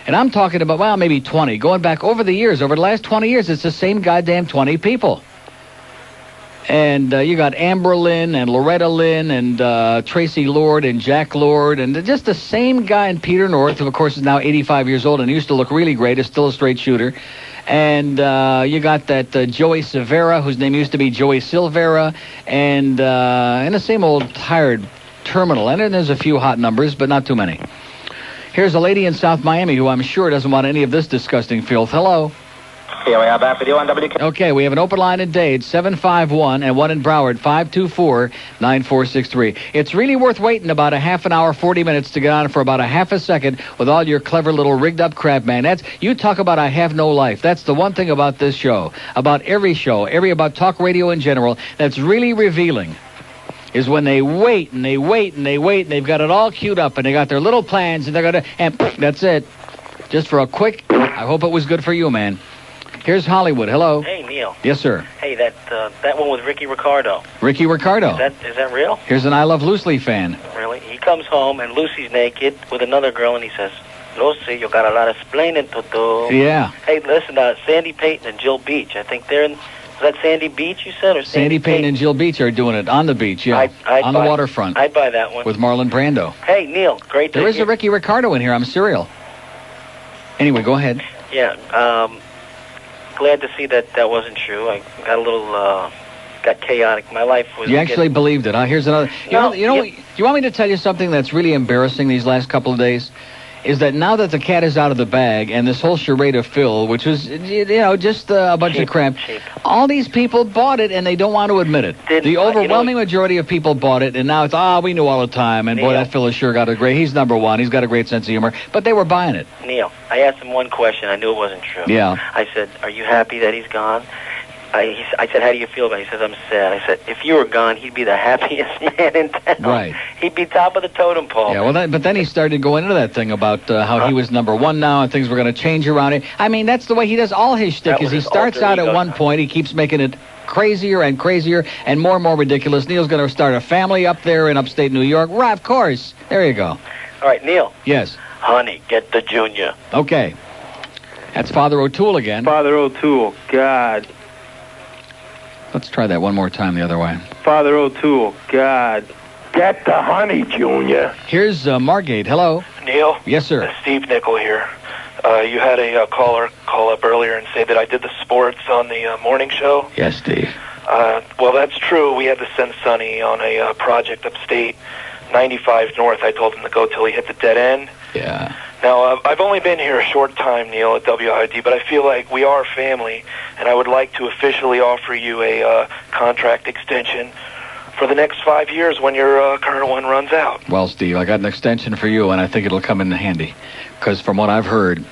And I'm talking about, well, maybe 20. Going back over the years, over the last 20 years, it's the same goddamn 20 people. And you got Amber Lynn and Loretta Lynn and Tracy Lord and Jack Lord and just the same guy in Peter North, who, of course, is now 85 years old and used to look really great, is still a straight shooter. And you got that Joey Silvera, whose name used to be Joey Silvera, and the same old tired terminal. And then there's a few hot numbers, but not too many. Here's a lady in South Miami who I'm sure doesn't want any of this disgusting filth. Hello. Here we are back with you on WKAT. Okay, we have an open line in Dade, 751, and one in Broward, 524-9463. It's really worth waiting about a half an hour, 40 minutes to get on for about a half a second with all your clever little rigged-up crap, man. You talk about I have no life. That's the one thing about this show, about every show, about talk radio in general, that's really revealing, is when they wait and they wait and they wait and they've got it all queued up and they got their little plans and they're going to, and that's it. Just for a quick, I hope it was good for you, man. Here's Hollywood. Hello. Hey, Neil. Yes, sir. Hey, that one with Ricky Ricardo. Ricky Ricardo. Is that real? Here's an I Love Lucy fan. Really? He comes home and Lucy's naked with another girl and he says, Lucy, you got a lot of explaining to do. Yeah. Hey, listen, Sandy Payton and Jill Beach. I think they're in, was that Sandy Beach you said? Or Sandy Payton and Jill Beach are doing it on the beach, yeah. On the waterfront. I'd buy that one. With Marlon Brando. Hey, Neil, great to There is a Ricky Ricardo in here. I'm serial. Anyway, go ahead. Yeah, glad to see that wasn't true. I got a little, got chaotic. My life was... You actually believed it, huh? Here's another... You know, do you want me to tell you something that's really embarrassing these last couple of days? Is that now that the cat is out of the bag and this whole charade of Phil, which was, just a bunch of crap, all these people bought it and they don't want to admit it. The overwhelming majority of people bought it, and now it's, we knew all the time, and boy, that Phil has sure got he's number one, he's got a great sense of humor, but they were buying it. Neil, I asked him one question, I knew it wasn't true. Yeah. I said, are you happy that he's gone? I said, how do you feel about it? He says, I'm sad. I said, if you were gone, he'd be the happiest man in town. Right. He'd be top of the totem pole. Yeah, well, but then he started going into that thing about how he was number one now and things were going to change around it. I mean, that's the way he does all his shtick, is he starts out at one point, he keeps making it crazier and crazier and more ridiculous. Neil's going to start a family up there in upstate New York. Right, of course. There you go. All right, Neil. Yes. Honey, get the junior. Okay. That's Father O'Toole again. Father O'Toole, God. Let's try that one more time the other way. Father O'Toole, God. Get the honey, Junior. Here's Margate. Hello. Neil? Yes, sir. Steve Nickel here. You had a caller call up earlier and say that I did the sports on the morning show. Yes, Steve. Well, that's true. We had to send Sonny on a project upstate, 95 North. I told him to go till he hit the dead end. Yeah. Now, I've only been here a short time, Neil, at WIOD, but I feel like we are family, and I would like to officially offer you a contract extension for the next 5 years when your current one runs out. Well, Steve, I got an extension for you, and I think it'll come in handy, because from what I've heard,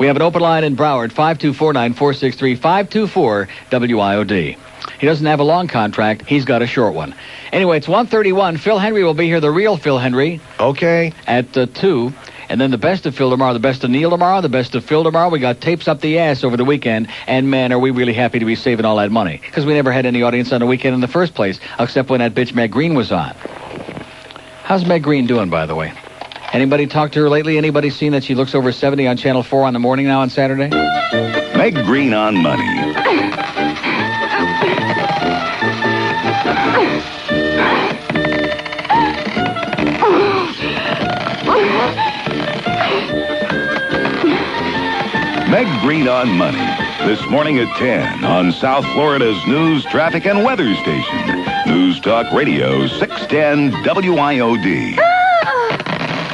we have an open line in Broward, 524-9463, 524-WIOD. He doesn't have a long contract. He's got a short one. Anyway, it's 1:31. Phil Hendrie will be here, the real Phil Hendrie. Okay. At 2. And then the best of Phil tomorrow, the best of Neil tomorrow, the best of Phil tomorrow. We got tapes up the ass over the weekend. And, man, are we really happy to be saving all that money. Because we never had any audience on the weekend in the first place, except when that bitch Meg Green was on. How's Meg Green doing, by the way? Anybody talked to her lately? Anybody seen that she looks over 70 on Channel 4 on the morning now on Saturday? Meg Green on Money. Meg Green on Money. This morning at 10 on South Florida's news, traffic, and weather station. News Talk Radio 610 WIOD.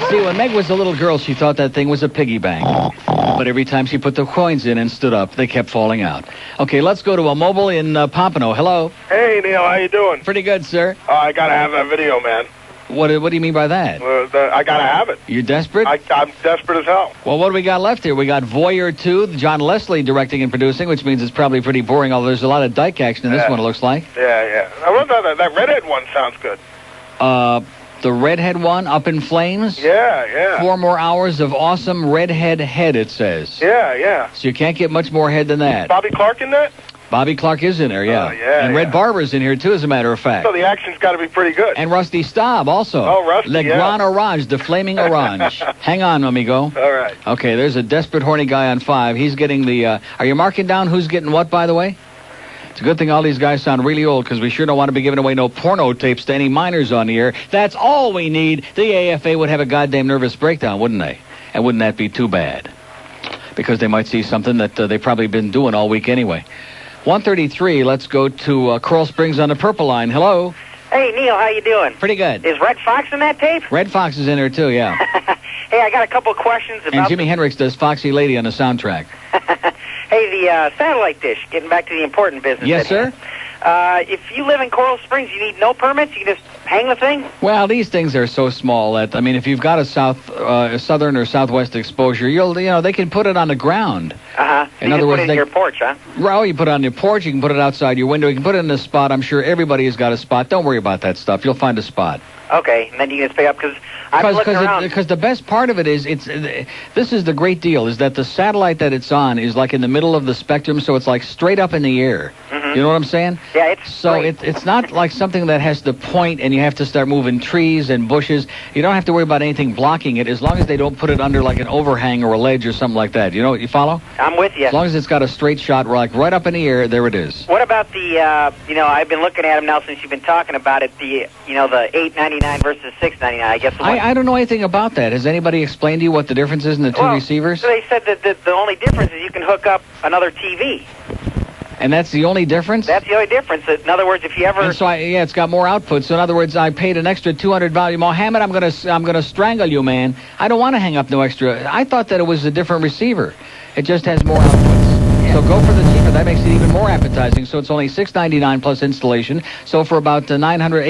See, when Meg was a little girl, she thought that thing was a piggy bank. But every time she put the coins in and stood up, they kept falling out. Okay, let's go to a mobile in Pompano. Hello. Hey, Neil, how you doing? Pretty good, sir. I gotta have that video, man. What do you mean by that? I gotta have it. You're desperate? I'm desperate as hell. Well, what do we got left here? We got Voyeur 2, John Leslie directing and producing, which means it's probably pretty boring, although there's a lot of dyke action in this one, it looks like. Yeah. That redhead one sounds good. The redhead one, Up in Flames? Yeah. 4 more hours of awesome redhead head, it says. Yeah. So you can't get much more head than that. Bobby Clark in that? Bobby Clark is in there, yeah. Yeah. And Red Barber's in here, too, as a matter of fact. So the action's got to be pretty good. And Rusty Staub, also. Oh, Rusty, Le Grand Orange, the Flaming Orange. Hang on, amigo. All right. Okay, there's a desperate, horny guy on 5. He's getting the... are you marking down who's getting what, by the way? It's a good thing all these guys sound really old, because we sure don't want to be giving away no porno tapes to any minors on the air. That's all we need. The AFA would have a goddamn nervous breakdown, wouldn't they? And wouldn't that be too bad? Because they might see something that they've probably been doing all week anyway. 1:33, let's go to Coral Springs on the Purple Line. Hello. Hey, Neil, how you doing? Pretty good. Is Red Fox in that tape? Red Fox is in there, too, yeah. Hey, I got a couple of questions about... And Jimi Hendrix does Foxy Lady on the soundtrack. Hey, the satellite dish, getting back to the important business. Yes, sir? If you live in Coral Springs, you need no permits? You can just hang the thing? Well, these things are so small that, I mean, if you've got a southern or southwest exposure, they can put it on the ground. Uh-huh. So In you other just words, put it in your porch, huh? Well, you put it on your porch, you can put it outside your window, you can put it in a spot. I'm sure everybody has got a spot. Don't worry about that stuff. You'll find a spot. Okay, and then you can just pick up, because I've been looking around. Because the best part of it is, this is the great deal, is that the satellite that it's on is like in the middle of the spectrum, so it's like straight up in the air. Mm-hmm. You know what I'm saying? Yeah, it's so it's not like something that has to point and you have to start moving trees and bushes. You don't have to worry about anything blocking it as long as they don't put it under like an overhang or a ledge or something like that. You follow? I'm with you. As long as it's got a straight shot, like right up in the air, there it is. What about the, I've been looking at them now since you've been talking about it, the $8.99 versus $6.99, I guess. I don't know anything about that. Has anybody explained to you what the difference is in the two receivers? They said that the only difference is you can hook up another TV. And that's the only difference? That's the only difference. In other words, if you ever... And so, it's got more output. So, in other words, I paid an extra $200. Mohammed, I'm gonna strangle you, man. I don't want to hang up no extra. I thought that it was a different receiver. It just has more outputs. Yeah. So go for the cheaper. That makes it even more appetizing. So it's only $6.99 plus installation. So for about $900,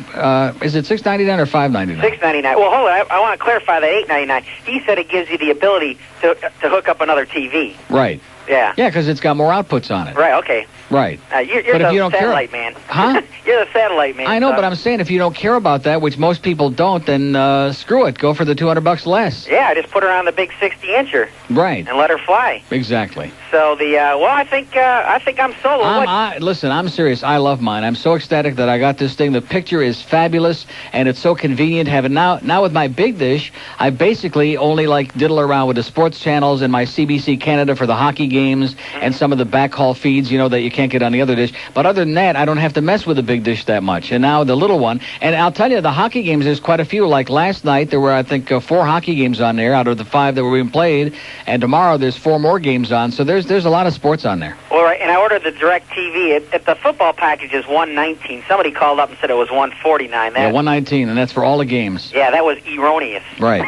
$800, is it $6.99 or $5.99? $6.99. Well, hold on. I want to clarify that $8.99. He said it gives you the ability to hook up another TV. Right. Yeah. Yeah, because it's got more outputs on it. Right, okay. Right. You're but if you don't satellite care, man. Huh? You're the satellite man. I know, but I'm saying if you don't care about that, which most people don't, then screw it. Go for the $200 less. Yeah, just put her on the big 60-incher. Right. And let her fly. Exactly. So I think I'm solo. Listen, I'm serious. I love mine. I'm so ecstatic that I got this thing. The picture is fabulous, and it's so convenient having now with my big dish. I basically only diddle around with the sports channels and my CBC Canada for the hockey games and some of the backhaul feeds, that you can't get on the other dish. But other than that, I don't have to mess with the big dish that much. And now the little one, and I'll tell you, the hockey games, there's quite a few. Like last night, there were, I think, 4 hockey games on there out of the 5 that were being played, and tomorrow there's 4 more games on. So there's a lot of sports on there. All right, and I ordered the Direct TV. The football package is $119. Somebody called up and said it was $149. Yeah, $119, and that's for all the games. Yeah, that was erroneous. Right.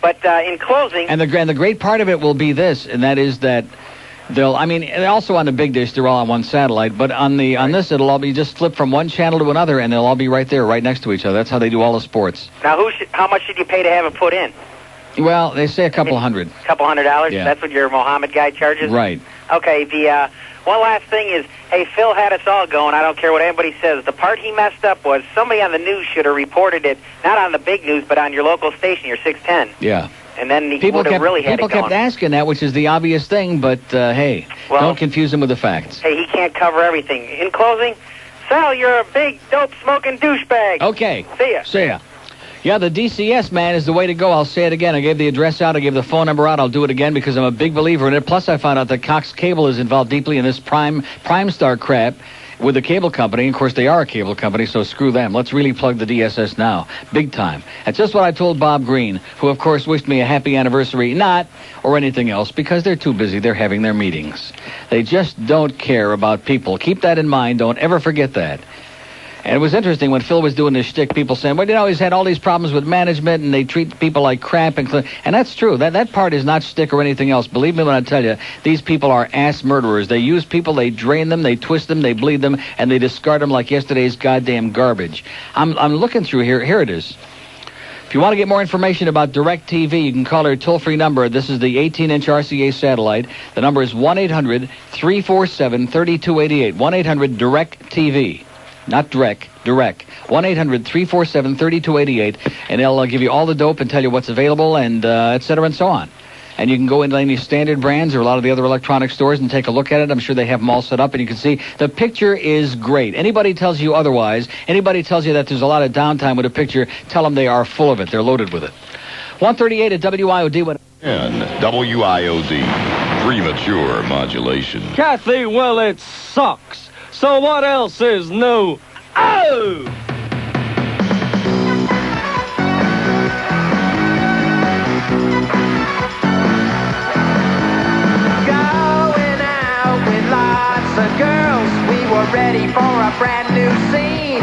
But in closing, and the great part of it will be this, and that is that and also on the big dish, they're all on one satellite, but on this, it'll all be just flipped from one channel to another, and they'll all be right there, right next to each other. That's how they do all the sports. Now, how much should you pay to have it put in? Well, they say a couple $100. Couple $100? Yeah. That's what your Mohammed guy charges? Right. Okay, the one last thing is, hey, Phil had us all going. I don't care what anybody says. The part he messed up was somebody on the news should have reported it, not on the big news, but on your local station, your 610. Yeah. And then he would have really had it going. People kept asking that, which is the obvious thing, but hey, don't confuse them with the facts. Hey, he can't cover everything. In closing, Sal, you're a big, dope-smoking douchebag. Okay. See ya. See ya. Yeah, the DCS, man, is the way to go. I'll say it again. I gave the address out. I gave the phone number out. I'll do it again because I'm a big believer in it. Plus, I found out that Cox Cable is involved deeply in this Prime Star crap with the cable company. Of course, they are a cable company, so screw them. Let's really plug the DSS now. Big time. That's just what I told Bob Green, who, of course, wished me a happy anniversary, or anything else, because they're too busy. They're having their meetings. They just don't care about people. Keep that in mind. Don't ever forget that. And it was interesting when Phil was doing this shtick, people saying, well, he's had all these problems with management, and they treat people like crap. And that's true. That part is not shtick or anything else. Believe me when I tell you, these people are ass murderers. They use people, they drain them, they twist them, they bleed them, and they discard them like yesterday's goddamn garbage. I'm looking through here. Here it is. If you want to get more information about Direct TV, you can call our toll-free number. This is the 18-inch RCA satellite. The number is 1-800-347-3288. 1-800-DIRECT-TV. Not Direct. 1-800-347-3288, and they'll give you all the dope and tell you what's available, and et cetera and so on. And you can go into any standard brands or a lot of the other electronic stores and take a look at it. I'm sure they have them all set up, and you can see the picture is great. Anybody tells you otherwise, anybody tells you that there's a lot of downtime with a picture, tell them they are full of it. They're loaded with it. 138 at WIOD. And WIOD, premature modulation. Kathy, well, it sucks. So what else is new? Oh! Going out with lots of girls, we were ready for a brand new scene.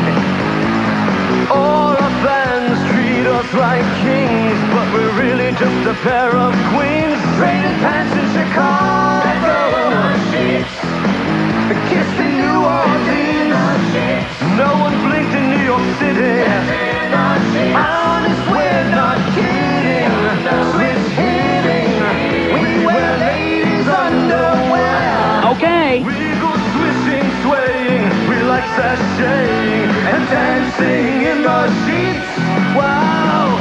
All our friends treat us like kings, but we're really just a pair of queens. Traded pants in Chicago. No one blinked in New York City. Honest, we're not kidding. Switch hitting. We wear ladies' underwear. Okay. We go swishing, swaying. We like sashaying and dancing in the sheets. Wow.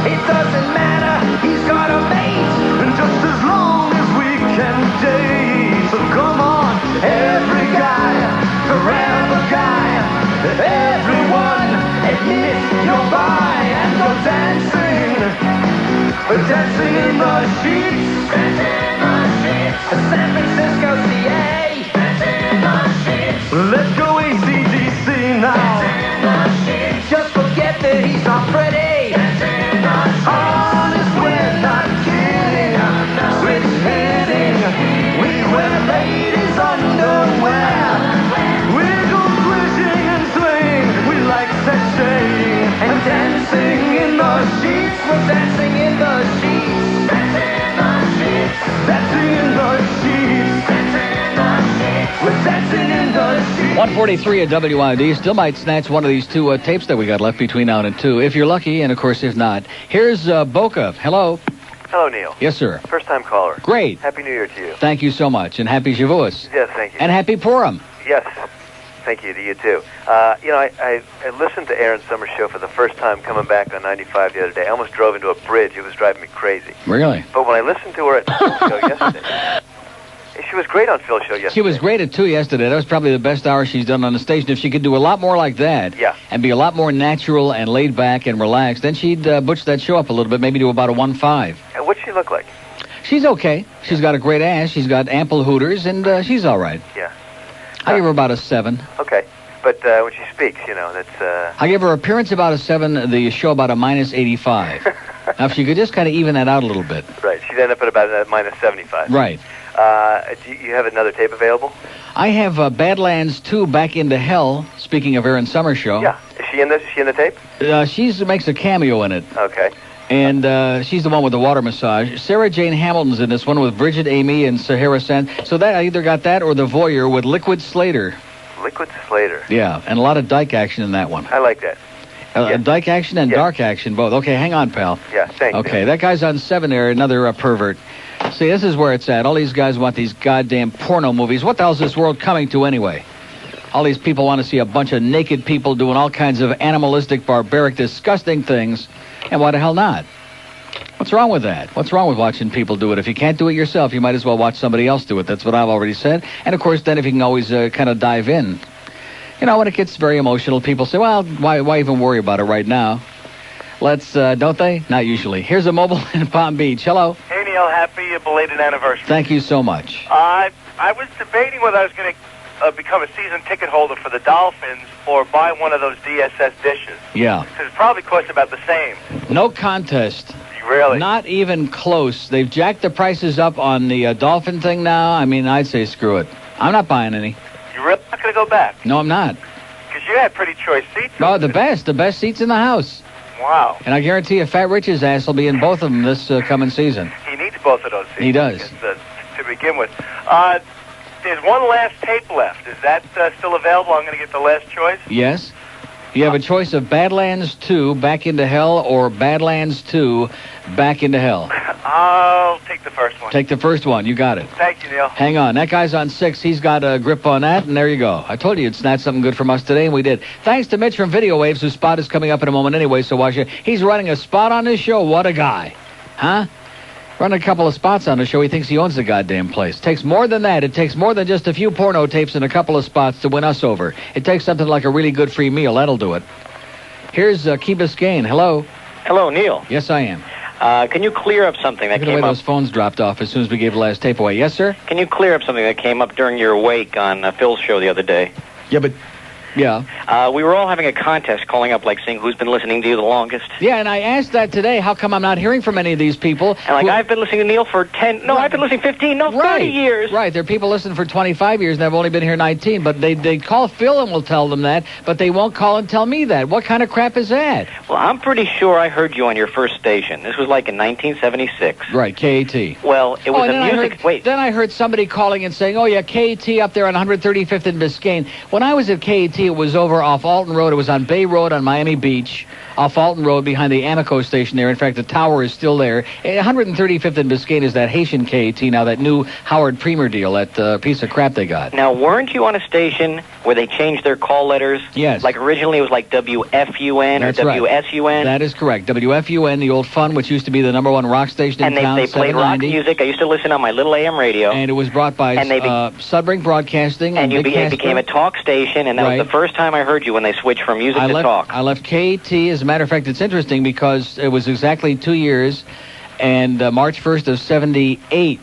It doesn't matter. He's got a mate. And just as long as we can date. So come on, every guy, forever guy. Everyone, admit you're bi and go dancing. Dancing in the sheets. San Francisco, CA. Let's go AC/DC now. Just forget that he's not pretty. Honest, we're not kidding. Switch hitting. We wear ladies' underwear. We go swishing and swaying. We like sashaying and dancing in the sheets. We're dancing in the sheets. Dancing in the sheets. We're dancing in the sheets. 143 at WID. Still might snatch one of these two tapes that we got left between now and 2. If you're lucky, and of course if not. Here's Boca. Hello. Hello, Neil. Yes, sir. First-time caller. Great. Happy New Year to you. Thank you so much, and happy Shavuos. Yes, thank you. And happy Purim. Yes. Thank you to you, too. I listened to Erin Somers' show for the first time coming back on 95 the other day. I almost drove into a bridge. It was driving me crazy. Really? But when I listened to her at Phil's show yesterday, she was great on Phil's show yesterday. She was great at 2 yesterday. That was probably the best hour she's done on the station. If she could do a lot more like that, yeah, and be a lot more natural and laid back and relaxed, then she'd butch that show up a little bit, maybe do about a 1.5. And what'd she look like? She's okay. She's got a great ass. She's got ample hooters, and she's all right. Yeah. I give her about a 7. Okay. But when she speaks, that's... I give her appearance about a 7, the show about a minus 85. Now, if she could just kind of even that out a little bit. Right. She'd end up at about a minus 75. Right. Do you have another tape available? I have Badlands 2, Back into Hell, speaking of Erin Somers' show. Yeah. Is she in the tape? She makes a cameo in it. Okay. And she's the one with the water massage. Sarah Jane Hamilton's in this one with Bridget Amy and Sahara Sand. So that I either got that or The Voyeur with Liquid Slater. Liquid Slater. Yeah, and a lot of dyke action in that one. I like that. Dyke action and dark action, both. Okay, hang on, pal. Yeah, thanks. Okay, that guy's on 7 there, another pervert. See, this is where it's at. All these guys want these goddamn porno movies. What the hell's this world coming to anyway? All these people want to see a bunch of naked people doing all kinds of animalistic, barbaric, disgusting things. And why the hell not? What's wrong with that? What's wrong with watching people do it? If you can't do it yourself, you might as well watch somebody else do it. That's what I've already said. And, of course, then if you can always kind of dive in. You know, when it gets very emotional, people say, well, why even worry about it right now? Let's, don't they? Not usually. Here's a mobile in Palm Beach. Hello. Hey, Neil. Happy belated anniversary. Thank you so much. I was debating whether I was going to become a season ticket holder for the Dolphins or buy one of those DSS dishes. Yeah. Because it probably costs about the same. No contest. Really? Not even close. They've jacked the prices up on the Dolphin thing now. I mean, I'd say screw it. I'm not buying any. You're really not going to go back? No, I'm not. Because you had pretty choice seats. Oh, the best seats in the house. Wow. And I guarantee you, Fat Rich's ass will be in both of them this coming season. He needs both of those seats. He does. To begin with. There's one last tape left. Is that still available? I'm going to get the last choice? Yes. You have a choice of Badlands 2, Back into Hell, or Badlands 2, Back into Hell. I'll take the first one. Take the first one. You got it. Thank you, Neil. Hang on. That guy's on 6. He's got a grip on that, and there you go. I told you you'd snatch something good from us today, and we did. Thanks to Mitch from Video Waves, whose spot is coming up in a moment anyway, so watch it. He's running a spot on this show. What a guy. Huh? Running a couple of spots on the show. He thinks he owns the goddamn place. Takes more than that. It takes more than just a few porno tapes and a couple of spots to win us over. It takes something like a really good free meal. That'll do it. Here's Key Biscayne. Hello. Hello, Neil. Yes, I am. Can you clear up something that Look at the came way up? those phones dropped off as soon as we gave the last tape away. Yes, sir? Can you clear up something that came up during your wake on Phil's show the other day? Yeah, but... Yeah. We were all having a contest calling up, like, saying who's been listening to you the longest. Yeah, and I asked that today. How come I'm not hearing from any of these people? And, like, I've been listening to Neil for 10... No, I've been listening 15, 30 years. Right. There are people listening for 25 years, and I've only been here 19. But they call Phil and will tell them that, but they won't call and tell me that. What kind of crap is that? Well, I'm pretty sure I heard you on your first station. This was, like, in 1976. Right, KAT. Well, it was a music... Then I heard somebody calling and saying, oh, yeah, KAT up there on 135th and Biscayne. When I was at KAT, it was over off Alton Road. It was on Bay Road on Miami Beach, off Alton Road behind the Amoco station there. In fact, the tower is still there. 135th and Biscayne is that Haitian KAT now, that new Howard Premier deal, that piece of crap they got. Now, weren't you on a station where they changed their call letters? Yes. Like originally it was like WFUN That's or right. WSUN? That is correct. WFUN, the old Fun, which used to be the #1 rock station in and town. they played rock music. I used to listen on my little AM radio. And it was brought by Sudbrink Broadcasting. And it became a talk station, and that Right. was the first time I heard you when they switched from music to talk. I left KAT. As a matter of fact, it's interesting because it was exactly 2 years, and March 1st of 78,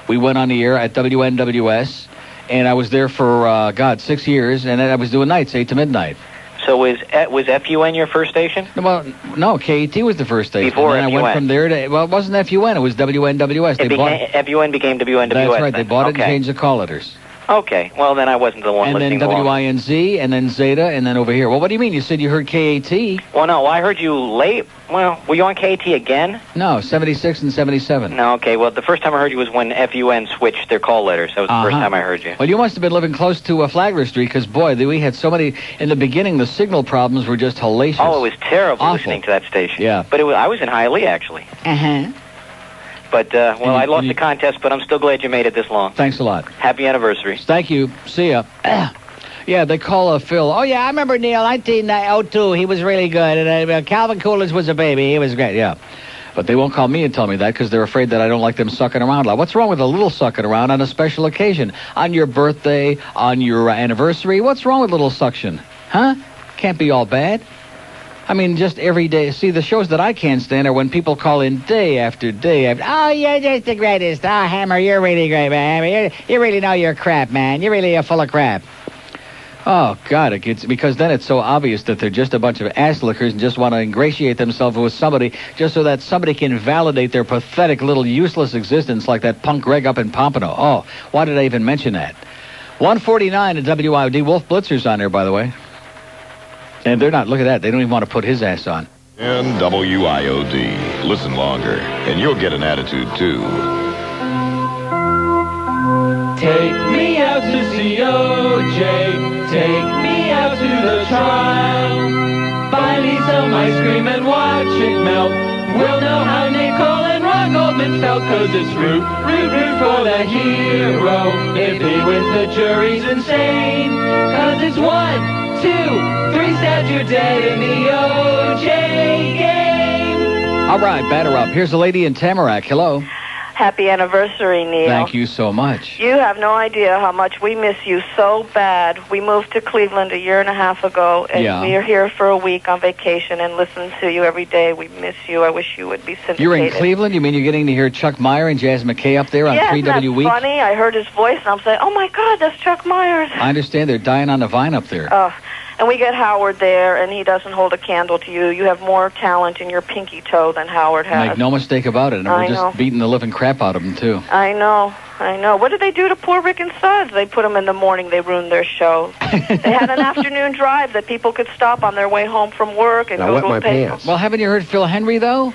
we went on the air at WNWS, and I was there for, 6 years, and then I was doing nights, 8 to midnight. So was FUN your first station? Well, no, KAT was the first station. Before and then I went from there to, well, it wasn't FUN, it was WNWS. FUN became WNWS. That's right, they then. bought it Okay. and changed the call letters. Okay, well, then I wasn't the one And listening then along. WINZ, and then Zeta, and then over here. Well, what do you mean? You said you heard KAT? Well, no, I heard you late. Well, were you on KAT again? No, 76 and 77. No, okay. Well, the first time I heard you was when FUN switched their call letters. That was the first time I heard you. Well, you must have been living close to Flagler Street, because, boy, we had so many... In the beginning, the signal problems were just hellacious. Oh, it was terrible Awful. listening to that station. Yeah. But I was in Hialeah, actually. Uh-huh. But, I lost the contest, but I'm still glad you made it this long. Thanks a lot. Happy anniversary. Thank you. See ya. Yeah, they call Phil. Oh, yeah, I remember Neil, 1902. He was really good. And Calvin Coolidge was a baby. He was great, yeah. But they won't call me and tell me that because they're afraid that I don't like them sucking around. Like, what's wrong with a little sucking around on a special occasion? On your birthday, on your anniversary? What's wrong with little suction? Huh? Can't be all bad. I mean, just every day. See, the shows that I can't stand are when people call in day after day after. Oh, you're just the greatest. Oh, Hammer, you're really great, man. Hammer, you really know your crap, man. You really are full of crap. Oh, God, it gets... Because then it's so obvious that they're just a bunch of ass lickers and just want to ingratiate themselves with somebody just so that somebody can validate their pathetic little useless existence like that punk Greg up in Pompano. Oh, why did I even mention that? 149 at WIOD. Wolf Blitzer's on there, by the way. And they're not, look at that, they don't even want to put his ass on. And WIOD. Listen longer, and you'll get an attitude, too. Take me out to see OJ. Take me out to the trial. Buy me some ice cream and watch it melt. We'll know how Nicole and Ron Goldman felt, 'cause it's root for the hero. If he wins, the jury's insane. 'Cause it's 1, 2, 3 stabs, you're dead in the OJ game. All right, batter up. Here's a lady in Tamarack. Hello. Happy anniversary, Neil. Thank you so much. You have no idea how much we miss you so bad. We moved to Cleveland a year and a half ago, and we are here for a week on vacation and listen to you every day. We miss you. I wish you would be syndicated. You're in Cleveland? You mean you're getting to hear Chuck Meyer and Jazz McKay up there on 3W that's Week? funny. I heard his voice, and I'm saying, oh, my God, that's Chuck Myers. I understand they're dying on the vine up there. And we get Howard there, and he doesn't hold a candle to you. You have more talent in your pinky toe than Howard has. Make no mistake about it. And we're just beating the living crap out of them, too. I know. What did they do to poor Rick and Suds? They put them in the morning. They ruined their show. They had an afternoon drive that people could stop on their way home from work and go to a payphone. Well, haven't you heard Phil Hendrie, though?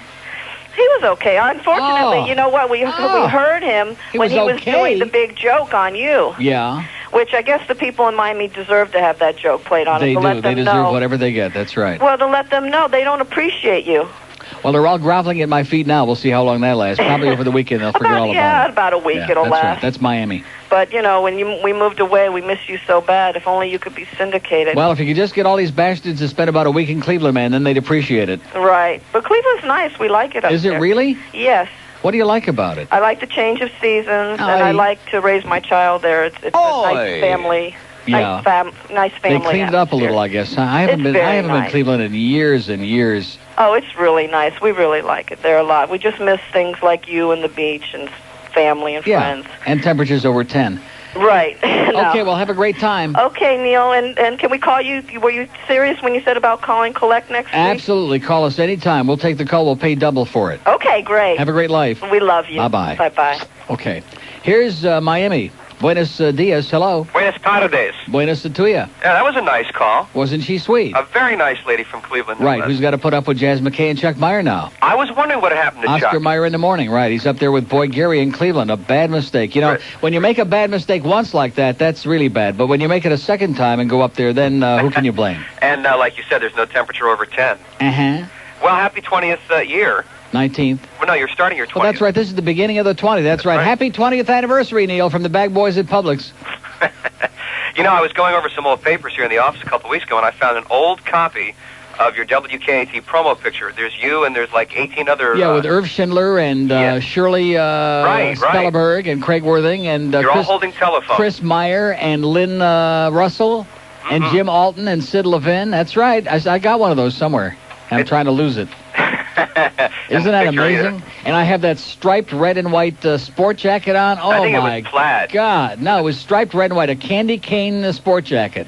He was okay. Unfortunately, you know what? We heard him when he was doing the big joke on you. Yeah. Which I guess the people in Miami deserve to have that joke played on them. They to do. Let them They deserve know. whatever they get. That's right. Well, to let them know they don't appreciate you. Well, they're all groveling at my feet now. We'll see how long that lasts. Probably over the weekend they'll forget all about it. Yeah, about a week it'll that's last. Right. That's Miami. But, you know, when we moved away, we miss you so bad. If only you could be syndicated. Well, if you could just get all these bastards to spend about a week in Cleveland, man, then they'd appreciate it. Right. But Cleveland's nice. We like it up Is it there. really? Yes. What do you like about it? I like the change of seasons, and I like to raise my child there. It's a nice family. Yeah. Nice family. They cleaned it up a little, I guess. Huh? I haven't been very in Cleveland in years and years. Oh, it's really nice. We really like it there a lot. We just miss things like you and the beach and family and friends. And temperatures over 10. Right. No. Okay, well, have a great time. Okay, Neil, and can we call you? Were you serious when you said about calling Collect next week? Absolutely. Call us anytime. We'll take the call. We'll pay double for it. Okay, great. Have a great life. We love you. Bye-bye. Bye-bye. Okay. Here's Miami. Buenos dias, hello. Buenas tardes. Buenos to you. Yeah, that was a nice call. Wasn't she sweet? A very nice lady from Cleveland. Right, who's got to put up with Jazz McKay and Chuck Meyer now? I was wondering what happened to Oscar Chuck. Meyer in the morning, right. He's up there with Boy Gary in Cleveland. A bad mistake. You know, Right. when you make a bad mistake once like that, that's really bad. But when you make it a second time and go up there, then who can you blame? And like you said, there's no temperature over 10. Uh-huh. Well, happy 20th year. 19th. Well, no, you're starting your 20th. Well, that's right. This is the beginning of the 20th. That's right. Happy 20th anniversary, Neil, from the Bag Boys at Publix. You know, I was going over some old papers here in the office a couple of weeks ago, and I found an old copy of your WKAT promo picture. There's you, and there's like 18 other... Yeah, with Irv Schindler and Shirley Spelleberg and Craig Worthing and You're all holding telephones. Chris Meyer and Lynn Russell and Jim Alton and Sid Levin. That's right. I got one of those somewhere. I'm trying to lose it. Isn't that amazing? And I have that striped red and white sport jacket on. Oh, I think my it was plaid. God. No, it was striped red and white, a candy cane sport jacket.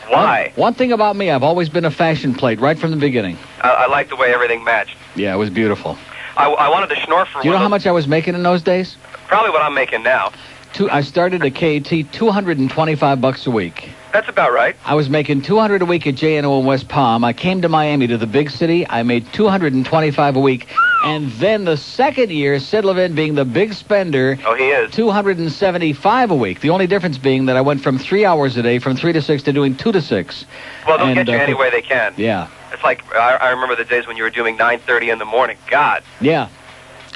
Why? One thing about me, I've always been a fashion plate right from the beginning. I like the way everything matched. Yeah, it was beautiful. I wanted to schnorr for Do you know how much I was making in those days? Probably what I'm making now. I started at KAT, $225 a week. That's about right. I was making $200 a week at JNO in West Palm. I came to Miami, to the big city. I made $225 a week. And then the second year, Sid Levin being the big spender. Oh, he is. $275 a week. The only difference being that I went from 3 hours a day, from 3 to 6, to doing 2 to 6. Well, they'll get you any way they can. Yeah. It's like, I remember the days when you were doing 9:30 in the morning. God. Yeah.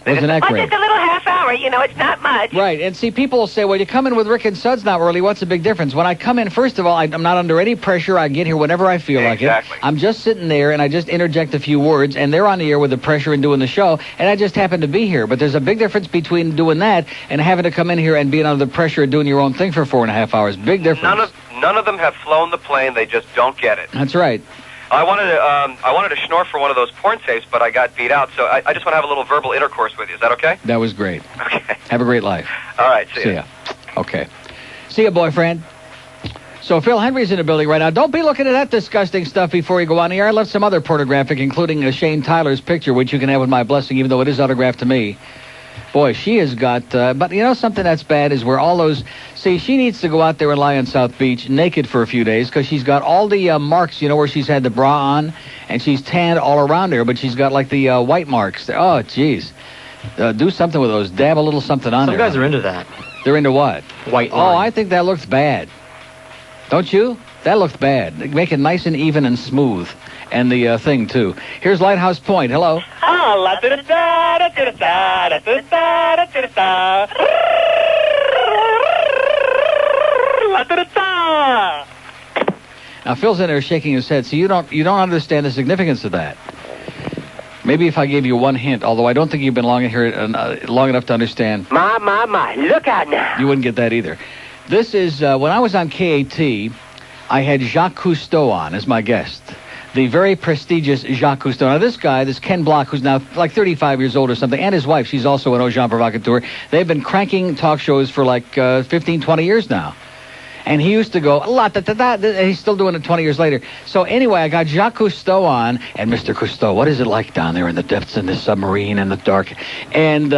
Wasn't that great? Just a little half hour, you know, it's not much. Right, and see, people will say, well, you come in with Rick and Suds now early, what's the big difference? When I come in, first of all, I'm not under any pressure. I get here whenever I feel like it. I'm just sitting there, and I just interject a few words, and they're on the air with the pressure and doing the show, and I just happen to be here. But there's a big difference between doing that and having to come in here and being under the pressure and doing your own thing for 4.5 hours. Big difference. None of them have flown the plane. They just don't get it. That's right. I wanted to schnorr for one of those porn tapes, but I got beat out, so I just want to have a little verbal intercourse with you. Is that okay? That was great. Okay. Have a great life. All right, see ya. Okay. See ya, boyfriend. So Phil Hendrie's in the building right now. Don't be looking at that disgusting stuff before you go on the air. I left some other pornographic, including Shane Tyler's picture, which you can have with my blessing, even though it is autographed to me. Boy, she has got... but you know something that's bad is where all those... See, she needs to go out there and lie on South Beach naked for a few days because she's got all the marks, you know, where she's had the bra on, and she's tanned all around her, but she's got, like, the white marks. Oh, jeez. Do something with those. Dab a little something on there. Some guys are into that. They're into what? White line. Oh, I think that looks bad. Don't you? That looks bad. Make it nice and even and smooth. And the thing, too. Here's Lighthouse Point. Hello. Now, Phil's in there shaking his head. So you don't understand the significance of that. Maybe if I gave you one hint, although I don't think you've been long enough to understand. My, look out now. You wouldn't get that either. This is, when I was on KAT, I had Jacques Cousteau on as my guest. The very prestigious Jacques Cousteau. Now, this guy, this Ken Block, who's now like 35 years old or something, and his wife, she's also an Agent Provocateur, they've been cranking talk shows for like 15, 20 years now. And he used to go, he's still doing it 20 years later. So anyway, I got Jacques Cousteau on, and Mr. Cousteau, what is it like down there in the depths in this submarine in the dark? And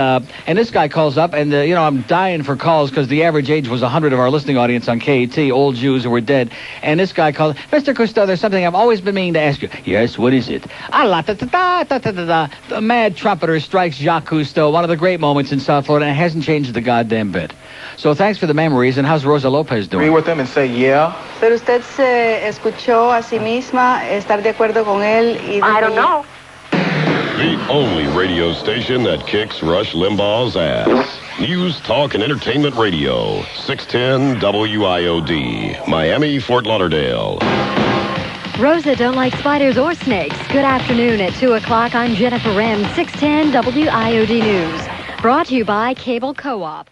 this guy calls up, and, you know, I'm dying for calls because the average age was 100 of our listening audience on KAT, old Jews who were dead. And this guy calls, Mr. Cousteau, there's something I've always been meaning to ask you. Yes, what is it? The mad trumpeter strikes Jacques Cousteau, one of the great moments in South Florida, and it hasn't changed a goddamn bit. So thanks for the memories, and how's Rosa Lopez doing? Agree with them and say, yeah. Pero usted se escuchó a sí misma estar de acuerdo con él y... I don't know. The only radio station that kicks Rush Limbaugh's ass. News, talk, and entertainment radio. 610 WIOD. Miami, Fort Lauderdale. Rosa don't like spiders or snakes. Good afternoon at 2 o'clock. I'm Jennifer Rem, 610 WIOD News. Brought to you by Cable Co-op.